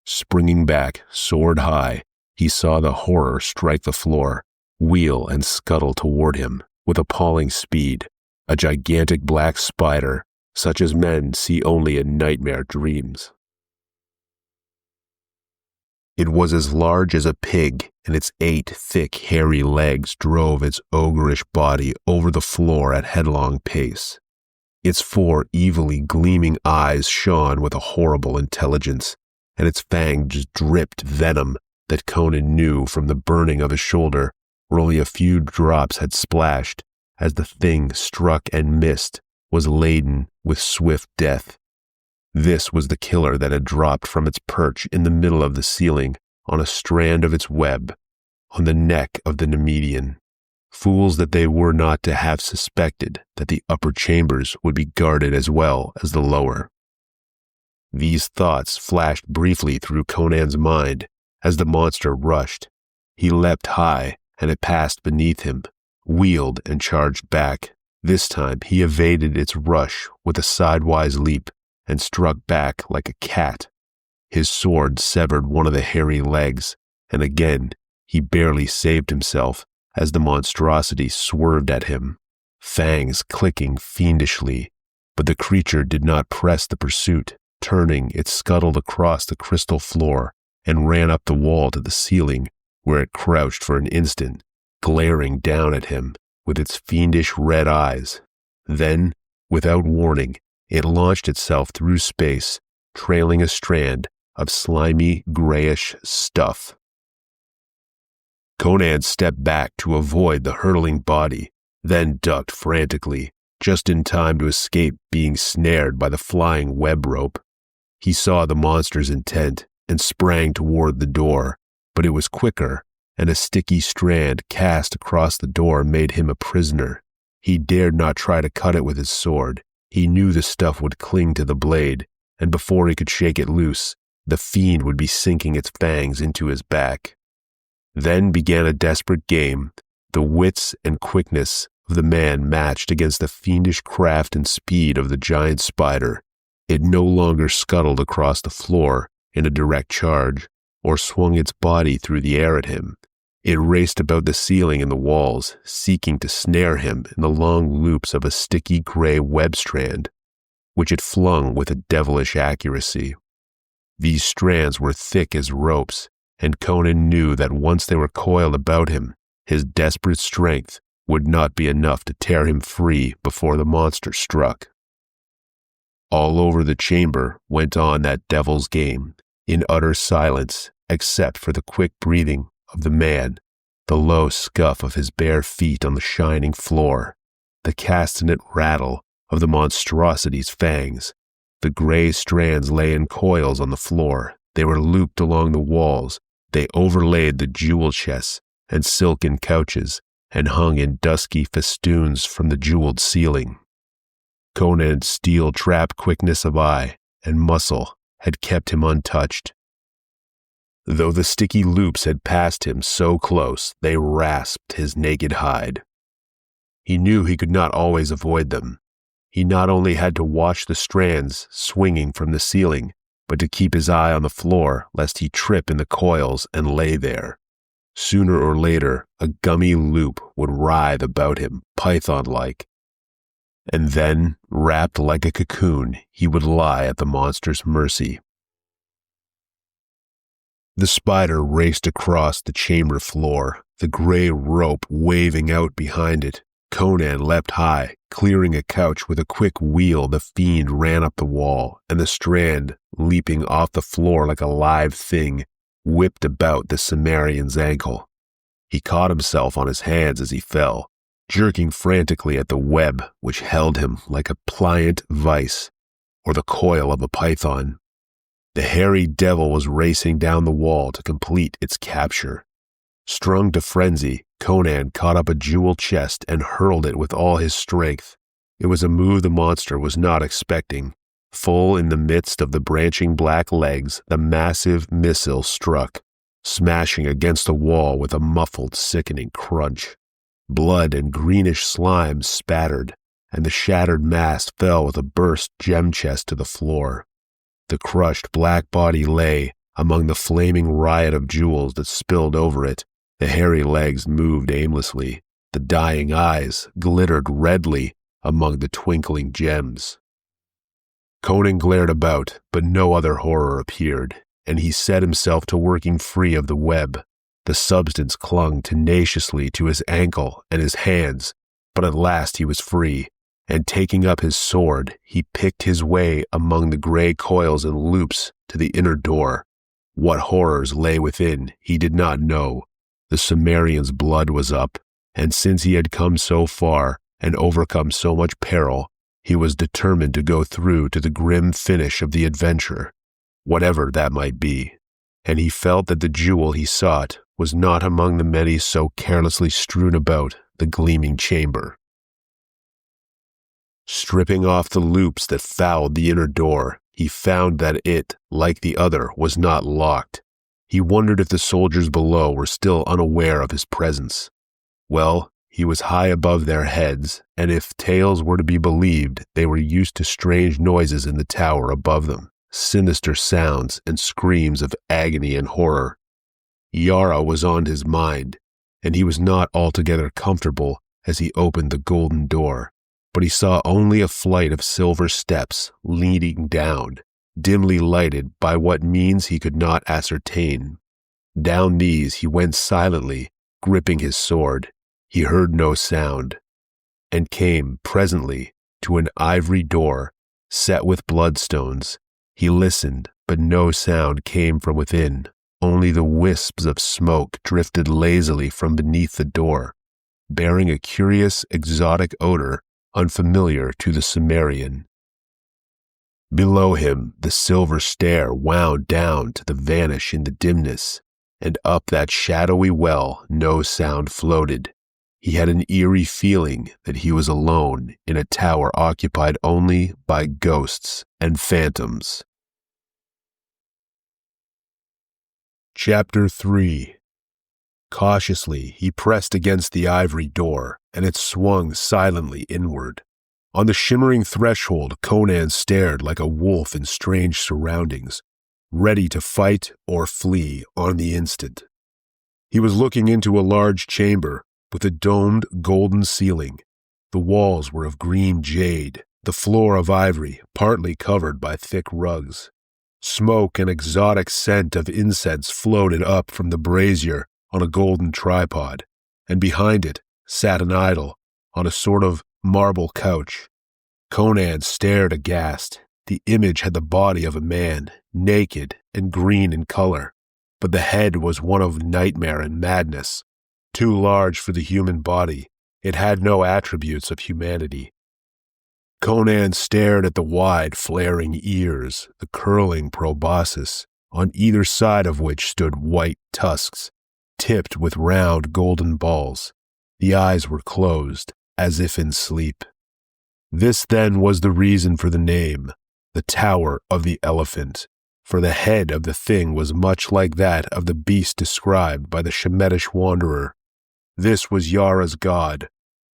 Springing back, sword high, he saw the horror strike the floor, wheel and scuttle toward him with appalling speed, a gigantic black spider, such as men see only in nightmare dreams. It was as large as a pig, and its 8 thick, hairy legs drove its ogreish body over the floor at headlong pace. Its 4 evilly gleaming eyes shone with a horrible intelligence, and its fangs dripped venom that Conan knew from the burning of his shoulder, where only a few drops had splashed, as the thing struck and missed, was laden with swift death. This was the killer that had dropped from its perch in the middle of the ceiling on a strand of its web, on the neck of the Nemedian. Fools that they were not to have suspected that the upper chambers would be guarded as well as the lower. These thoughts flashed briefly through Conan's mind as the monster rushed. He leapt high, and it passed beneath him, wheeled and charged back. This time he evaded its rush with a sidewise leap and struck back like a cat. His sword severed one of the hairy legs, and again he barely saved himself as the monstrosity swerved at him, fangs clicking fiendishly. But the creature did not press the pursuit. Turning, it scuttled across the crystal floor and ran up the wall to the ceiling, where it crouched for an instant, glaring down at him with its fiendish red eyes. Then, without warning, it launched itself through space, trailing a strand of slimy, grayish stuff. Conan stepped back to avoid the hurtling body, then ducked frantically, just in time to escape being snared by the flying web rope. He saw the monster's intent and sprang toward the door, but it was quicker, and a sticky strand cast across the door made him a prisoner. He dared not try to cut it with his sword. He knew the stuff would cling to the blade, and before he could shake it loose, the fiend would be sinking its fangs into his back. Then began a desperate game. The wits and quickness of the man matched against the fiendish craft and speed of the giant spider. It no longer scuttled across the floor in a direct charge, or swung its body through the air at him. It raced about the ceiling and the walls, seeking to snare him in the long loops of a sticky gray web strand, which it flung with a devilish accuracy. These strands were thick as ropes, and Conan knew that once they were coiled about him, his desperate strength would not be enough to tear him free before the monster struck. All over the chamber went on that devil's game, in utter silence, except for the quick breathing of the man, the low scuff of his bare feet on the shining floor, the castanet rattle of the monstrosity's fangs, The gray strands lay in coils on the floor. They were looped along the walls. They overlaid the jewel chests and silken couches and hung in dusky festoons from the jeweled ceiling. Conan's steel-trap quickness of eye and muscle had kept him untouched. Though the sticky loops had passed him so close, they rasped his naked hide. He knew he could not always avoid them. He not only had to watch the strands swinging from the ceiling, but to keep his eye on the floor lest he trip in the coils and lay there. Sooner or later, a gummy loop would writhe about him, python-like. And then, wrapped like a cocoon, he would lie at the monster's mercy. The spider raced across the chamber floor, the gray rope waving out behind it. Conan leapt high, clearing a couch with a quick wheel. The fiend ran up the wall, and the strand, leaping off the floor like a live thing, whipped about the Cimmerian's ankle. He caught himself on his hands as he fell, jerking frantically at the web which held him like a pliant vice, or the coil of a python. The hairy devil was racing down the wall to complete its capture. Strung to frenzy, Conan caught up a jewel chest and hurled it with all his strength. It was a move the monster was not expecting. Full in the midst of the branching black legs, the massive missile struck, smashing against the wall with a muffled, sickening crunch. Blood and greenish slime spattered, and the shattered mass fell with a burst gem chest to the floor. The crushed black body lay among the flaming riot of jewels that spilled over it. The hairy legs moved aimlessly. The dying eyes glittered redly among the twinkling gems. Conan glared about, but no other horror appeared, and he set himself to working free of the web. The substance clung tenaciously to his ankle and his hands, but at last he was free, and taking up his sword, he picked his way among the gray coils and loops to the inner door. What horrors lay within, he did not know. The Cimmerian's blood was up, and since he had come so far and overcome so much peril, he was determined to go through to the grim finish of the adventure, whatever that might be, and he felt that the jewel he sought was not among the many so carelessly strewn about the gleaming chamber. Stripping off the loops that fouled the inner door, he found that it, like the other, was not locked. He wondered if the soldiers below were still unaware of his presence. Well, he was high above their heads, and if tales were to be believed, they were used to strange noises in the tower above them, sinister sounds and screams of agony and horror. Yara was on his mind, and he was not altogether comfortable as he opened the golden door, but he saw only a flight of silver steps leading down, dimly lighted by what means he could not ascertain. Down these he went silently, gripping his sword. He heard no sound, and came presently to an ivory door set with bloodstones. He listened, but no sound came from within. Only the wisps of smoke drifted lazily from beneath the door, bearing a curious, exotic odor unfamiliar to the Cimmerian. Below him, the silver stair wound down to the vanish in the dimness, and up that shadowy well no sound floated. He had an eerie feeling that he was alone in a tower occupied only by ghosts and phantoms. Chapter 3. Cautiously, he pressed against the ivory door, and it swung silently inward. On the shimmering threshold, Conan stared like a wolf in strange surroundings, ready to fight or flee on the instant. He was looking into a large chamber with a domed golden ceiling. The walls were of green jade, the floor of ivory, partly covered by thick rugs. Smoke and exotic scent of incense floated up from the brazier on a golden tripod, and behind it sat an idol on a sort of marble couch. Conan stared aghast. The image had the body of a man, naked and green in color, but the head was one of nightmare and madness. Too large for the human body, it had no attributes of humanity. Conan stared at the wide, flaring ears, the curling proboscis, on either side of which stood white tusks, tipped with round golden balls. The eyes were closed, as if in sleep. This then was the reason for the name, the Tower of the Elephant, for the head of the thing was much like that of the beast described by the Shemetish wanderer. This was Yara's god.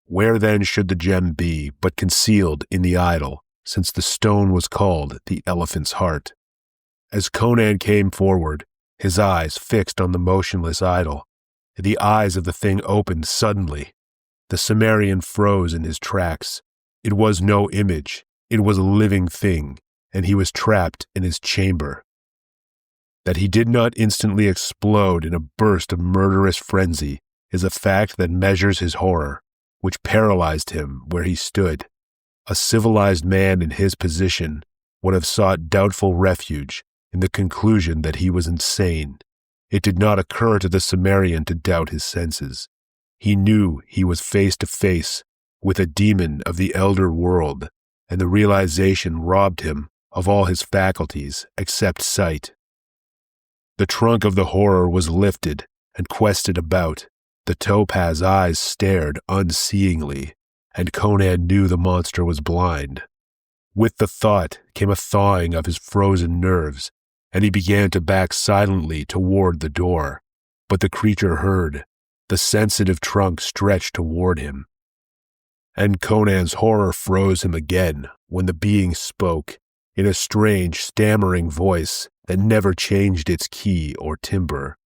Where then should the gem be but concealed in the idol, since the stone was called the elephant's heart? As Conan came forward, his eyes fixed on the motionless idol, the eyes of the thing opened suddenly. The Cimmerian froze in his tracks. It was no image, it was a living thing, and he was trapped in his chamber. That he did not instantly explode in a burst of murderous frenzy is a fact that measures his horror, which paralyzed him where he stood. A civilized man in his position would have sought doubtful refuge in the conclusion that he was insane. It did not occur to the Cimmerian to doubt his senses. He knew he was face to face with a demon of the elder world, and the realization robbed him of all his faculties except sight. The trunk of the horror was lifted and quested about. The topaz eyes stared unseeingly, and Conan knew the monster was blind. With the thought came a thawing of his frozen nerves, and he began to back silently toward the door. But the creature heard. The sensitive trunk stretched toward him. And Conan's horror froze him again when the being spoke, in a strange, stammering voice that never changed its key or timbre.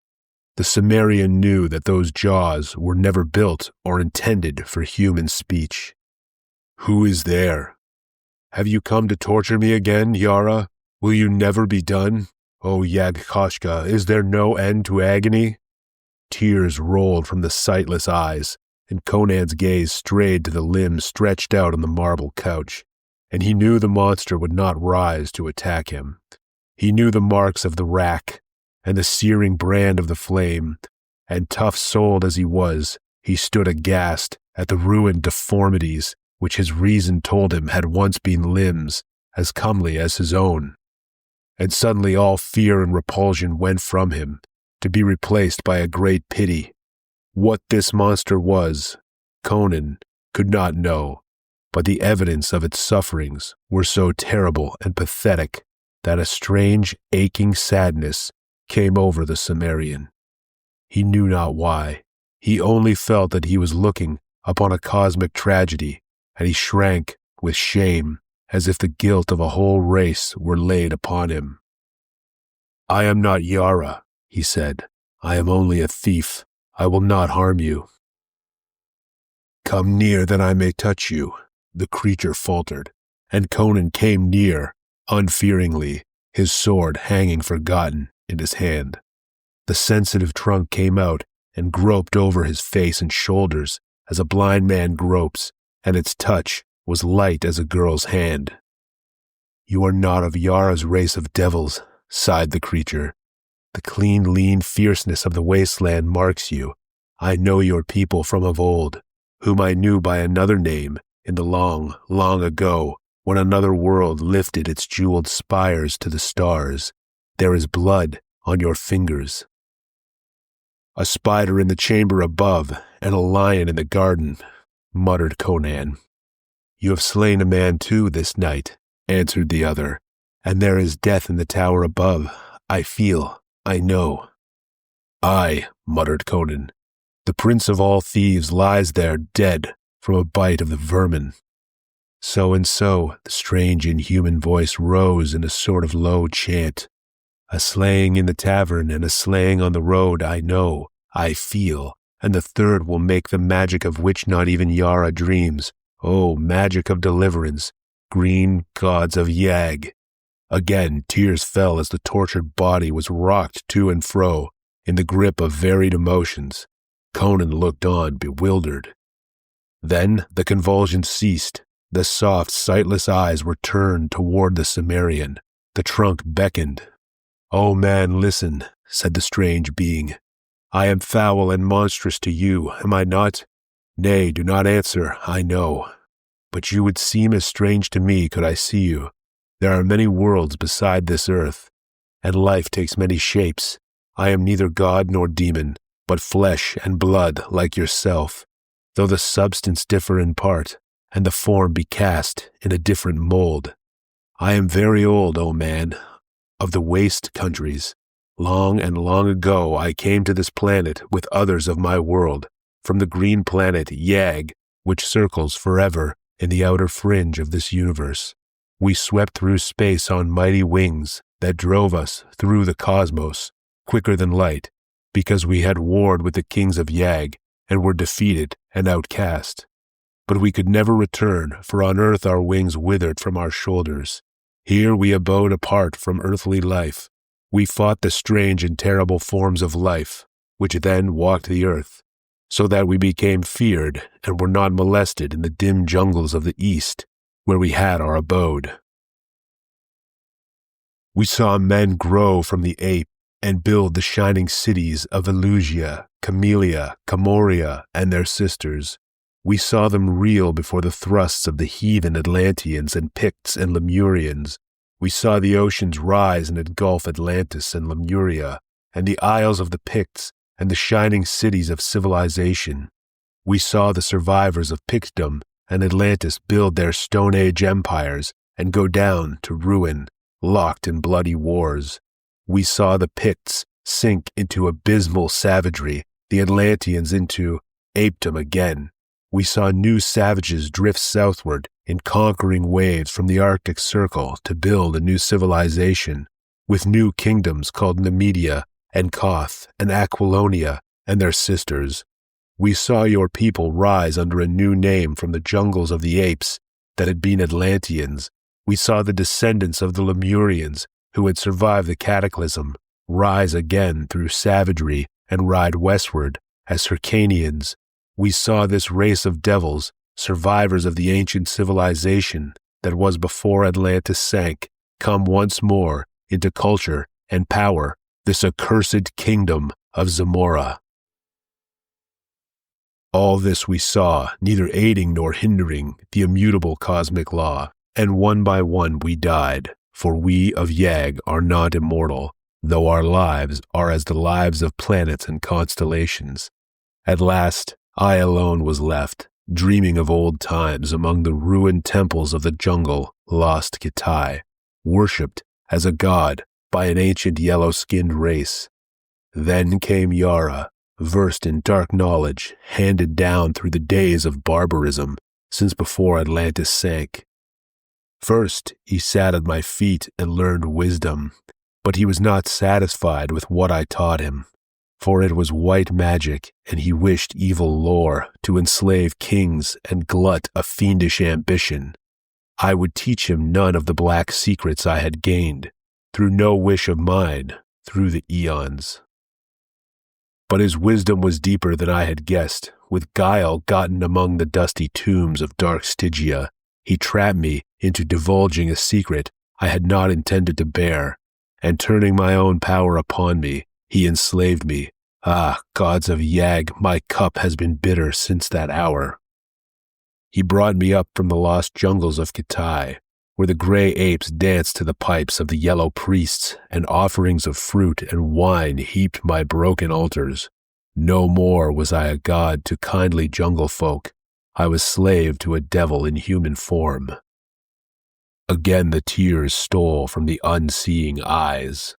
The Cimmerian knew that those jaws were never built or intended for human speech. "Who is there? Have you come to torture me again, Yara? Will you never be done? O Yagkoshka, is there no end to agony?" Tears rolled from the sightless eyes, and Conan's gaze strayed to the limbs stretched out on the marble couch, and he knew the monster would not rise to attack him. He knew the marks of the rack, and the searing brand of the flame, and tough-souled as he was, he stood aghast at the ruined deformities which his reason told him had once been limbs as comely as his own. And suddenly all fear and repulsion went from him, to be replaced by a great pity. What this monster was, Conan could not know, but the evidence of its sufferings were so terrible and pathetic that a strange, aching sadness came over the Cimmerian. He knew not why. He only felt that he was looking upon a cosmic tragedy, and he shrank with shame as if the guilt of a whole race were laid upon him. "I am not Yara," he said. "I am only a thief. I will not harm you." "Come near that I may touch you," the creature faltered, and Conan came near, unfearingly, his sword hanging forgotten in his hand. The sensitive trunk came out and groped over his face and shoulders as a blind man gropes, and its touch was light as a girl's hand. "You are not of Yara's race of devils," sighed the creature. "The clean, lean fierceness of the wasteland marks you. I know your people from of old, whom I knew by another name in the long, long ago, when another world lifted its jeweled spires to the stars. There is blood on your fingers." "A spider in the chamber above, and a lion in the garden," muttered Conan. "You have slain a man too this night," answered the other, "and there is death in the tower above. I know." "Aye," muttered Conan, "the prince of all thieves lies there dead from a bite of the vermin." So and so, the strange inhuman voice rose in a sort of low chant. "A slaying in the tavern and a slaying on the road, I know, I feel, and the third will make the magic of which not even Yara dreams. Oh, magic of deliverance, green gods of Yag." Again tears fell as the tortured body was rocked to and fro in the grip of varied emotions. Conan looked on, bewildered. Then the convulsions ceased. The soft, sightless eyes were turned toward the Cimmerian. The trunk beckoned. "O man, listen," said the strange being. "I am foul and monstrous to you, am I not? Nay, do not answer, I know. but you would seem as strange to me could I see you. There are many worlds beside this earth, and life takes many shapes. I am neither god nor demon, but flesh and blood like yourself, though the substance differ in part, and the form be cast in a different mold. I am very old, O man, of the waste countries. Long and long ago I came to this planet with others of my world, from the green planet Yag, which circles forever in the outer fringe of this universe. We swept through space on mighty wings that drove us through the cosmos, quicker than light, because we had warred with the kings of Yag and were defeated and outcast. But we could never return, for on earth our wings withered from our shoulders. Here we abode apart from earthly life. We fought the strange and terrible forms of life, which then walked the earth, so that we became feared and were not molested in the dim jungles of the east, where we had our abode. We saw men grow from the ape and build the shining cities of Elusia, Camellia, Camoria, and their sisters. We saw them reel before the thrusts of the heathen Atlanteans and Picts and Lemurians. We saw the oceans rise and engulf Atlantis and Lemuria, and the isles of the Picts, and the shining cities of civilization. We saw the survivors of Pictdom and Atlantis build their Stone Age empires and go down to ruin, locked in bloody wars. We saw the Picts sink into abysmal savagery, the Atlanteans into apedom again. We saw new savages drift southward in conquering waves from the Arctic Circle to build a new civilization, with new kingdoms called Nemedia and Koth and Aquilonia and their sisters. We saw your people rise under a new name from the jungles of the apes that had been Atlanteans. We saw the descendants of the Lemurians, who had survived the cataclysm, rise again through savagery and ride westward as Hyrcanians. We saw this race of devils, survivors of the ancient civilization that was before Atlantis sank, come once more into culture and power, this accursed kingdom of Zamora. All this we saw, neither aiding nor hindering the immutable cosmic law, and one by one we died, for we of Yag are not immortal, though our lives are as the lives of planets and constellations. At last, I alone was left, dreaming of old times among the ruined temples of the jungle, lost Kitai, worshipped as a god by an ancient yellow-skinned race. Then came Yara, versed in dark knowledge handed down through the days of barbarism since before Atlantis sank. First, he sat at my feet and learned wisdom, but he was not satisfied with what I taught him, for it was white magic, and he wished evil lore to enslave kings and glut a fiendish ambition. I would teach him none of the black secrets I had gained, through no wish of mine, through the eons. But his wisdom was deeper than I had guessed. With guile gotten among the dusty tombs of dark Stygia, he trapped me into divulging a secret I had not intended to bear, and turning my own power upon me, he enslaved me. Ah, gods of Yag, my cup has been bitter since that hour. He brought me up from the lost jungles of Kitai, where the gray apes danced to the pipes of the yellow priests, and offerings of fruit and wine heaped my broken altars. No more was I a god to kindly jungle folk. I was slave to a devil in human form. Again the tears stole from the unseeing eyes.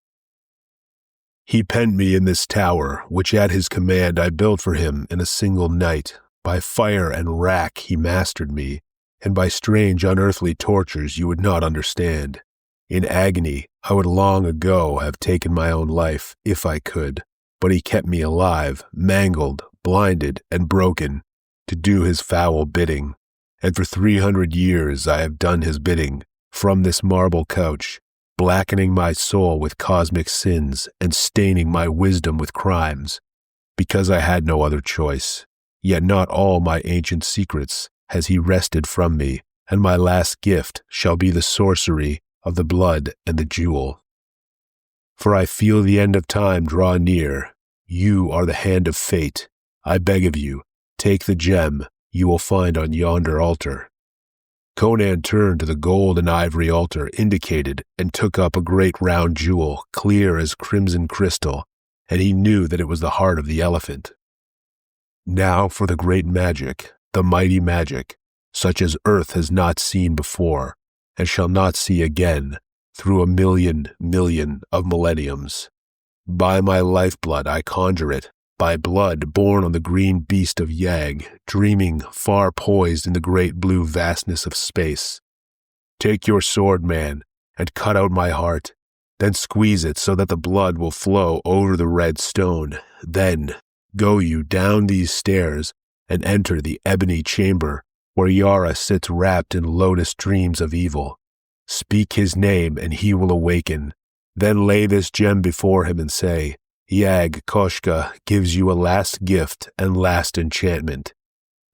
He penned me in this tower, which at his command I built for him in a single night. By fire and rack he mastered me, and by strange unearthly tortures you would not understand. In agony, I would long ago have taken my own life, if I could, but he kept me alive, mangled, blinded, and broken, to do his foul bidding. And for 300 years I have done his bidding, from this marble couch, blackening my soul with cosmic sins and staining my wisdom with crimes, because I had no other choice. Yet not all my ancient secrets has he wrested from me, and my last gift shall be the sorcery of the blood and the jewel. For I feel the end of time draw near. You are the hand of fate. I beg of you, take the gem you will find on yonder altar. Conan turned to the gold and ivory altar indicated and took up a great round jewel, clear as crimson crystal, and he knew that it was the heart of the elephant. Now for the great magic, the mighty magic, such as earth has not seen before, and shall not see again, through a million of millenniums. By my lifeblood I conjure it, by blood born on the green beast of Yag, dreaming far poised in the great blue vastness of space. Take your sword, man, and cut out my heart, then squeeze it so that the blood will flow over the red stone. Then go you down these stairs and enter the ebony chamber where Yara sits wrapped in lotus dreams of evil. Speak his name and he will awaken. Then lay this gem before him and say, Yag Koshka gives you a last gift and last enchantment.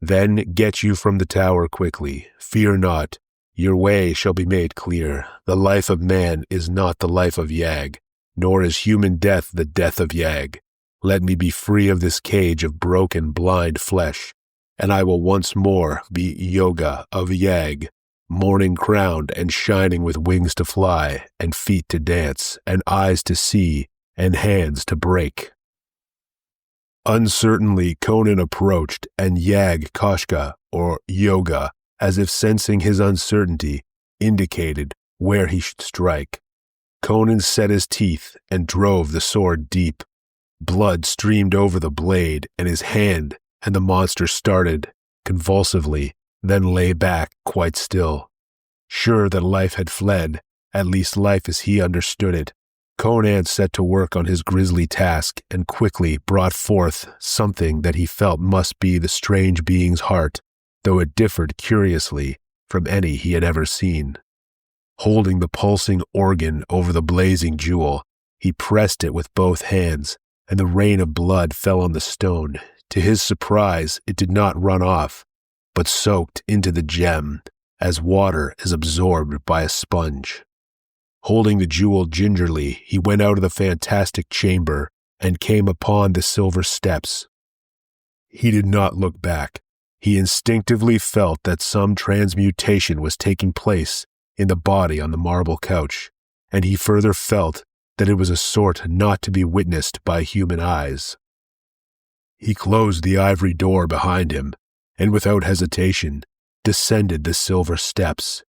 Then get you from the tower quickly. Fear not. Your way shall be made clear. The life of man is not the life of Yag, nor is human death the death of Yag. Let me be free of this cage of broken, blind flesh, and I will once more be Yoga of Yag, morning crowned and shining with wings to fly, and feet to dance, and eyes to see, and hands to break. Uncertainly Conan approached, and Yag Koshka, or Yoga, as if sensing his uncertainty, indicated where he should strike. Conan set his teeth and drove the sword deep. Blood streamed over the blade and his hand, and the monster started, convulsively, then lay back quite still. Sure that life had fled, at least life as he understood it, Conan set to work on his grisly task and quickly brought forth something that he felt must be the strange being's heart, though it differed curiously from any he had ever seen. Holding the pulsing organ over the blazing jewel, he pressed it with both hands, and the rain of blood fell on the stone. To his surprise, it did not run off, but soaked into the gem, as water is absorbed by a sponge. Holding the jewel gingerly, he went out of the fantastic chamber and came upon the silver steps. He did not look back. He instinctively felt that some transmutation was taking place in the body on the marble couch, and he further felt that it was a sort not to be witnessed by human eyes. He closed the ivory door behind him, and without hesitation, descended the silver steps.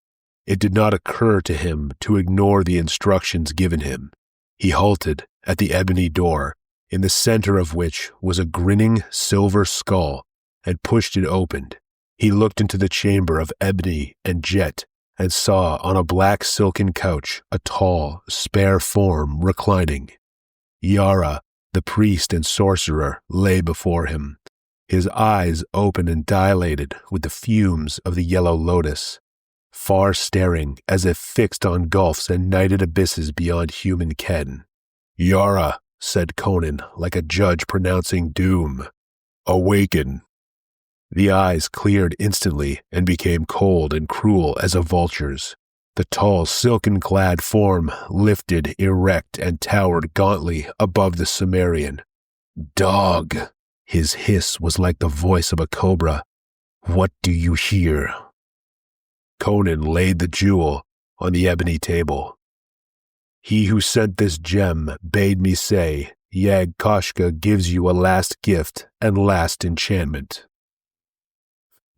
It did not occur to him to ignore the instructions given him. He halted at the ebony door, in the center of which was a grinning silver skull, and pushed it open. He looked into the chamber of ebony and jet, and saw on a black silken couch a tall, spare form reclining. Yara, the priest and sorcerer, lay before him, his eyes open and dilated with the fumes of the yellow lotus, far staring as if fixed on gulfs and nighted abysses beyond human ken. Yara, said Conan, like a judge pronouncing doom, awaken. The eyes cleared instantly and became cold and cruel as a vulture's. The tall, silken-clad form lifted erect and towered gauntly above the Cimmerian. Dog! His hiss was like the voice of a cobra. What do you hear? Conan laid the jewel on the ebony table. He who sent this gem bade me say, Yag Koshka gives you a last gift and last enchantment.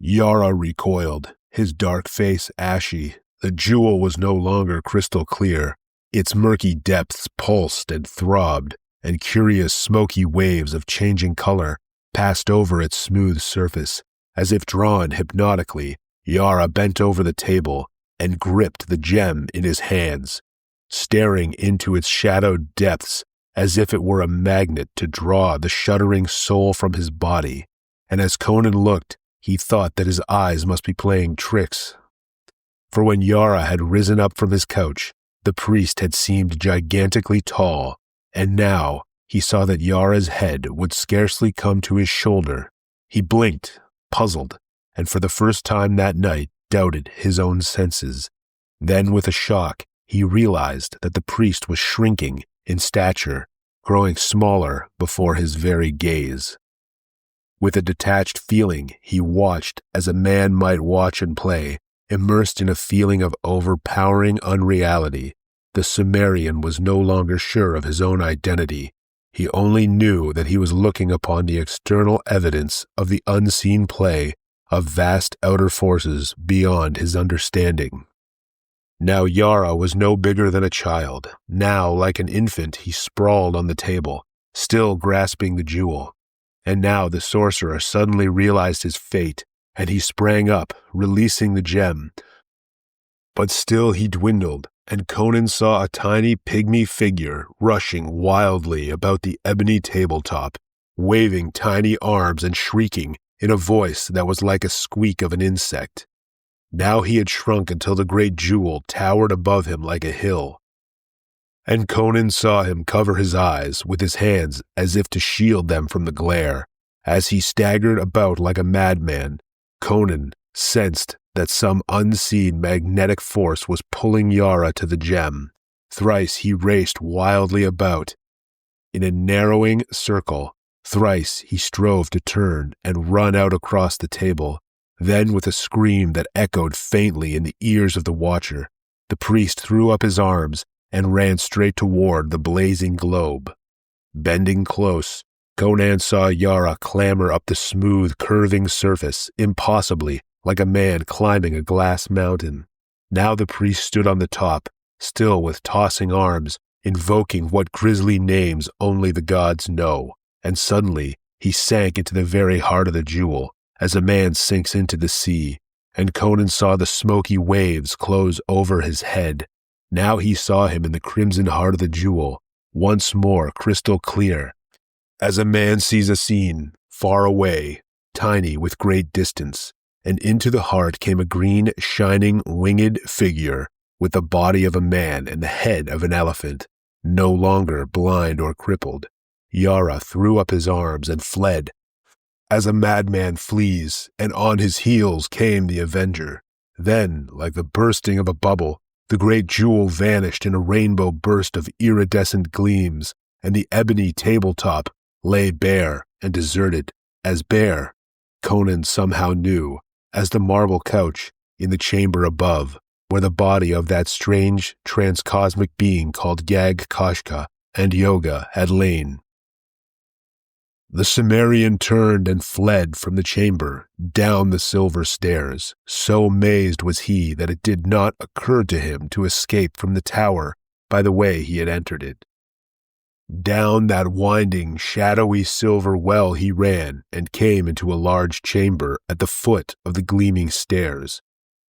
Yara recoiled, his dark face ashy. The jewel was no longer crystal clear. Its murky depths pulsed and throbbed, and curious smoky waves of changing color passed over its smooth surface. As if drawn hypnotically, Yara bent over the table and gripped the gem in his hands, staring into its shadowed depths as if it were a magnet to draw the shuddering soul from his body. And as Conan looked, he thought that his eyes must be playing tricks. For when Yara had risen up from his couch, the priest had seemed gigantically tall, and now he saw that Yara's head would scarcely come to his shoulder. He blinked, puzzled, and for the first time that night doubted his own senses. Then with a shock, he realized that the priest was shrinking in stature, growing smaller before his very gaze. With a detached feeling, he watched as a man might watch and play, Immersed in a feeling of overpowering unreality, the Cimmerian was no longer sure of his own identity. He only knew that he was looking upon the external evidence of the unseen play of vast outer forces beyond his understanding. Now Yara was no bigger than a child. Now, like an infant, he sprawled on the table, still grasping the jewel. And now the sorcerer suddenly realized his fate, and he sprang up, releasing the gem. But still he dwindled, and Conan saw a tiny pygmy figure rushing wildly about the ebony tabletop, waving tiny arms and shrieking in a voice that was like a squeak of an insect. Now he had shrunk until the great jewel towered above him like a hill. And Conan saw him cover his eyes with his hands as if to shield them from the glare. As he staggered about like a madman, Conan sensed that some unseen magnetic force was pulling Yara to the gem. Thrice he raced wildly about in a narrowing circle. Thrice he strove to turn and run out across the table. Then, with a scream that echoed faintly in the ears of the watcher, the priest threw up his arms and ran straight toward the blazing globe. Bending close, Conan saw Yara clamber up the smooth, curving surface, impossibly, like a man climbing a glass mountain. Now the priest stood on the top, still with tossing arms, invoking what grisly names only the gods know, and suddenly he sank into the very heart of the jewel, as a man sinks into the sea, and Conan saw the smoky waves close over his head. Now he saw him in the crimson heart of the jewel, once more crystal clear, as a man sees a scene, far away, tiny with great distance, and into the heart came a green, shining, winged figure, with the body of a man and the head of an elephant, no longer blind or crippled. Yara threw up his arms and fled, as a madman flees, and on his heels came the avenger. Then, like the bursting of a bubble, the great jewel vanished in a rainbow burst of iridescent gleams, and the ebony tabletop lay bare and deserted, as bare, Conan somehow knew, as the marble couch in the chamber above, where the body of that strange transcosmic being called Yag Kashka and Yoga had lain. The Cimmerian turned and fled from the chamber, down the silver stairs. So amazed was he that it did not occur to him to escape from the tower by the way he had entered it. Down that winding, shadowy silver well he ran, and came into a large chamber at the foot of the gleaming stairs.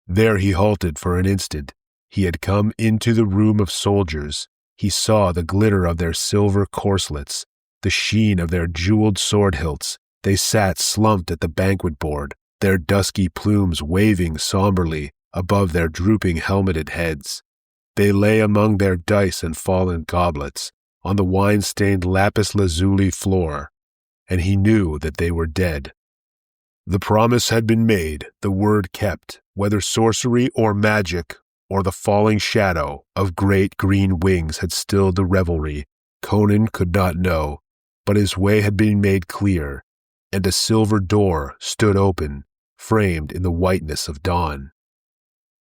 There he halted for an instant. He had come into the room of soldiers. He saw the glitter of their silver corselets, the sheen of their jeweled sword hilts. They sat slumped at the banquet board, their dusky plumes waving somberly above their drooping helmeted heads. They lay among their dice and fallen goblets, on the wine-stained lapis lazuli floor, and he knew that they were dead. The promise had been made, the word kept, whether sorcery or magic, or the falling shadow of great green wings had stilled the revelry, Conan could not know, but his way had been made clear, and a silver door stood open, framed in the whiteness of dawn.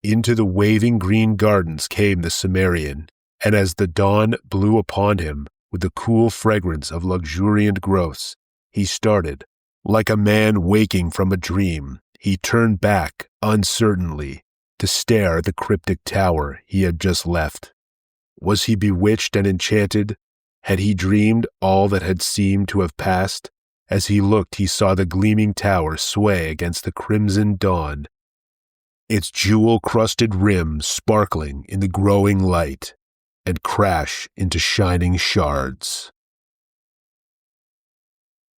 Into the waving green gardens came the Cimmerian, and as the dawn blew upon him with the cool fragrance of luxuriant growths, he started. Like a man waking from a dream, he turned back uncertainly to stare at the cryptic tower he had just left. Was he bewitched and enchanted? Had he dreamed all that had seemed to have passed? As he looked, he saw the gleaming tower sway against the crimson dawn, its jewel-crusted rim sparkling in the growing light, and crash into shining shards.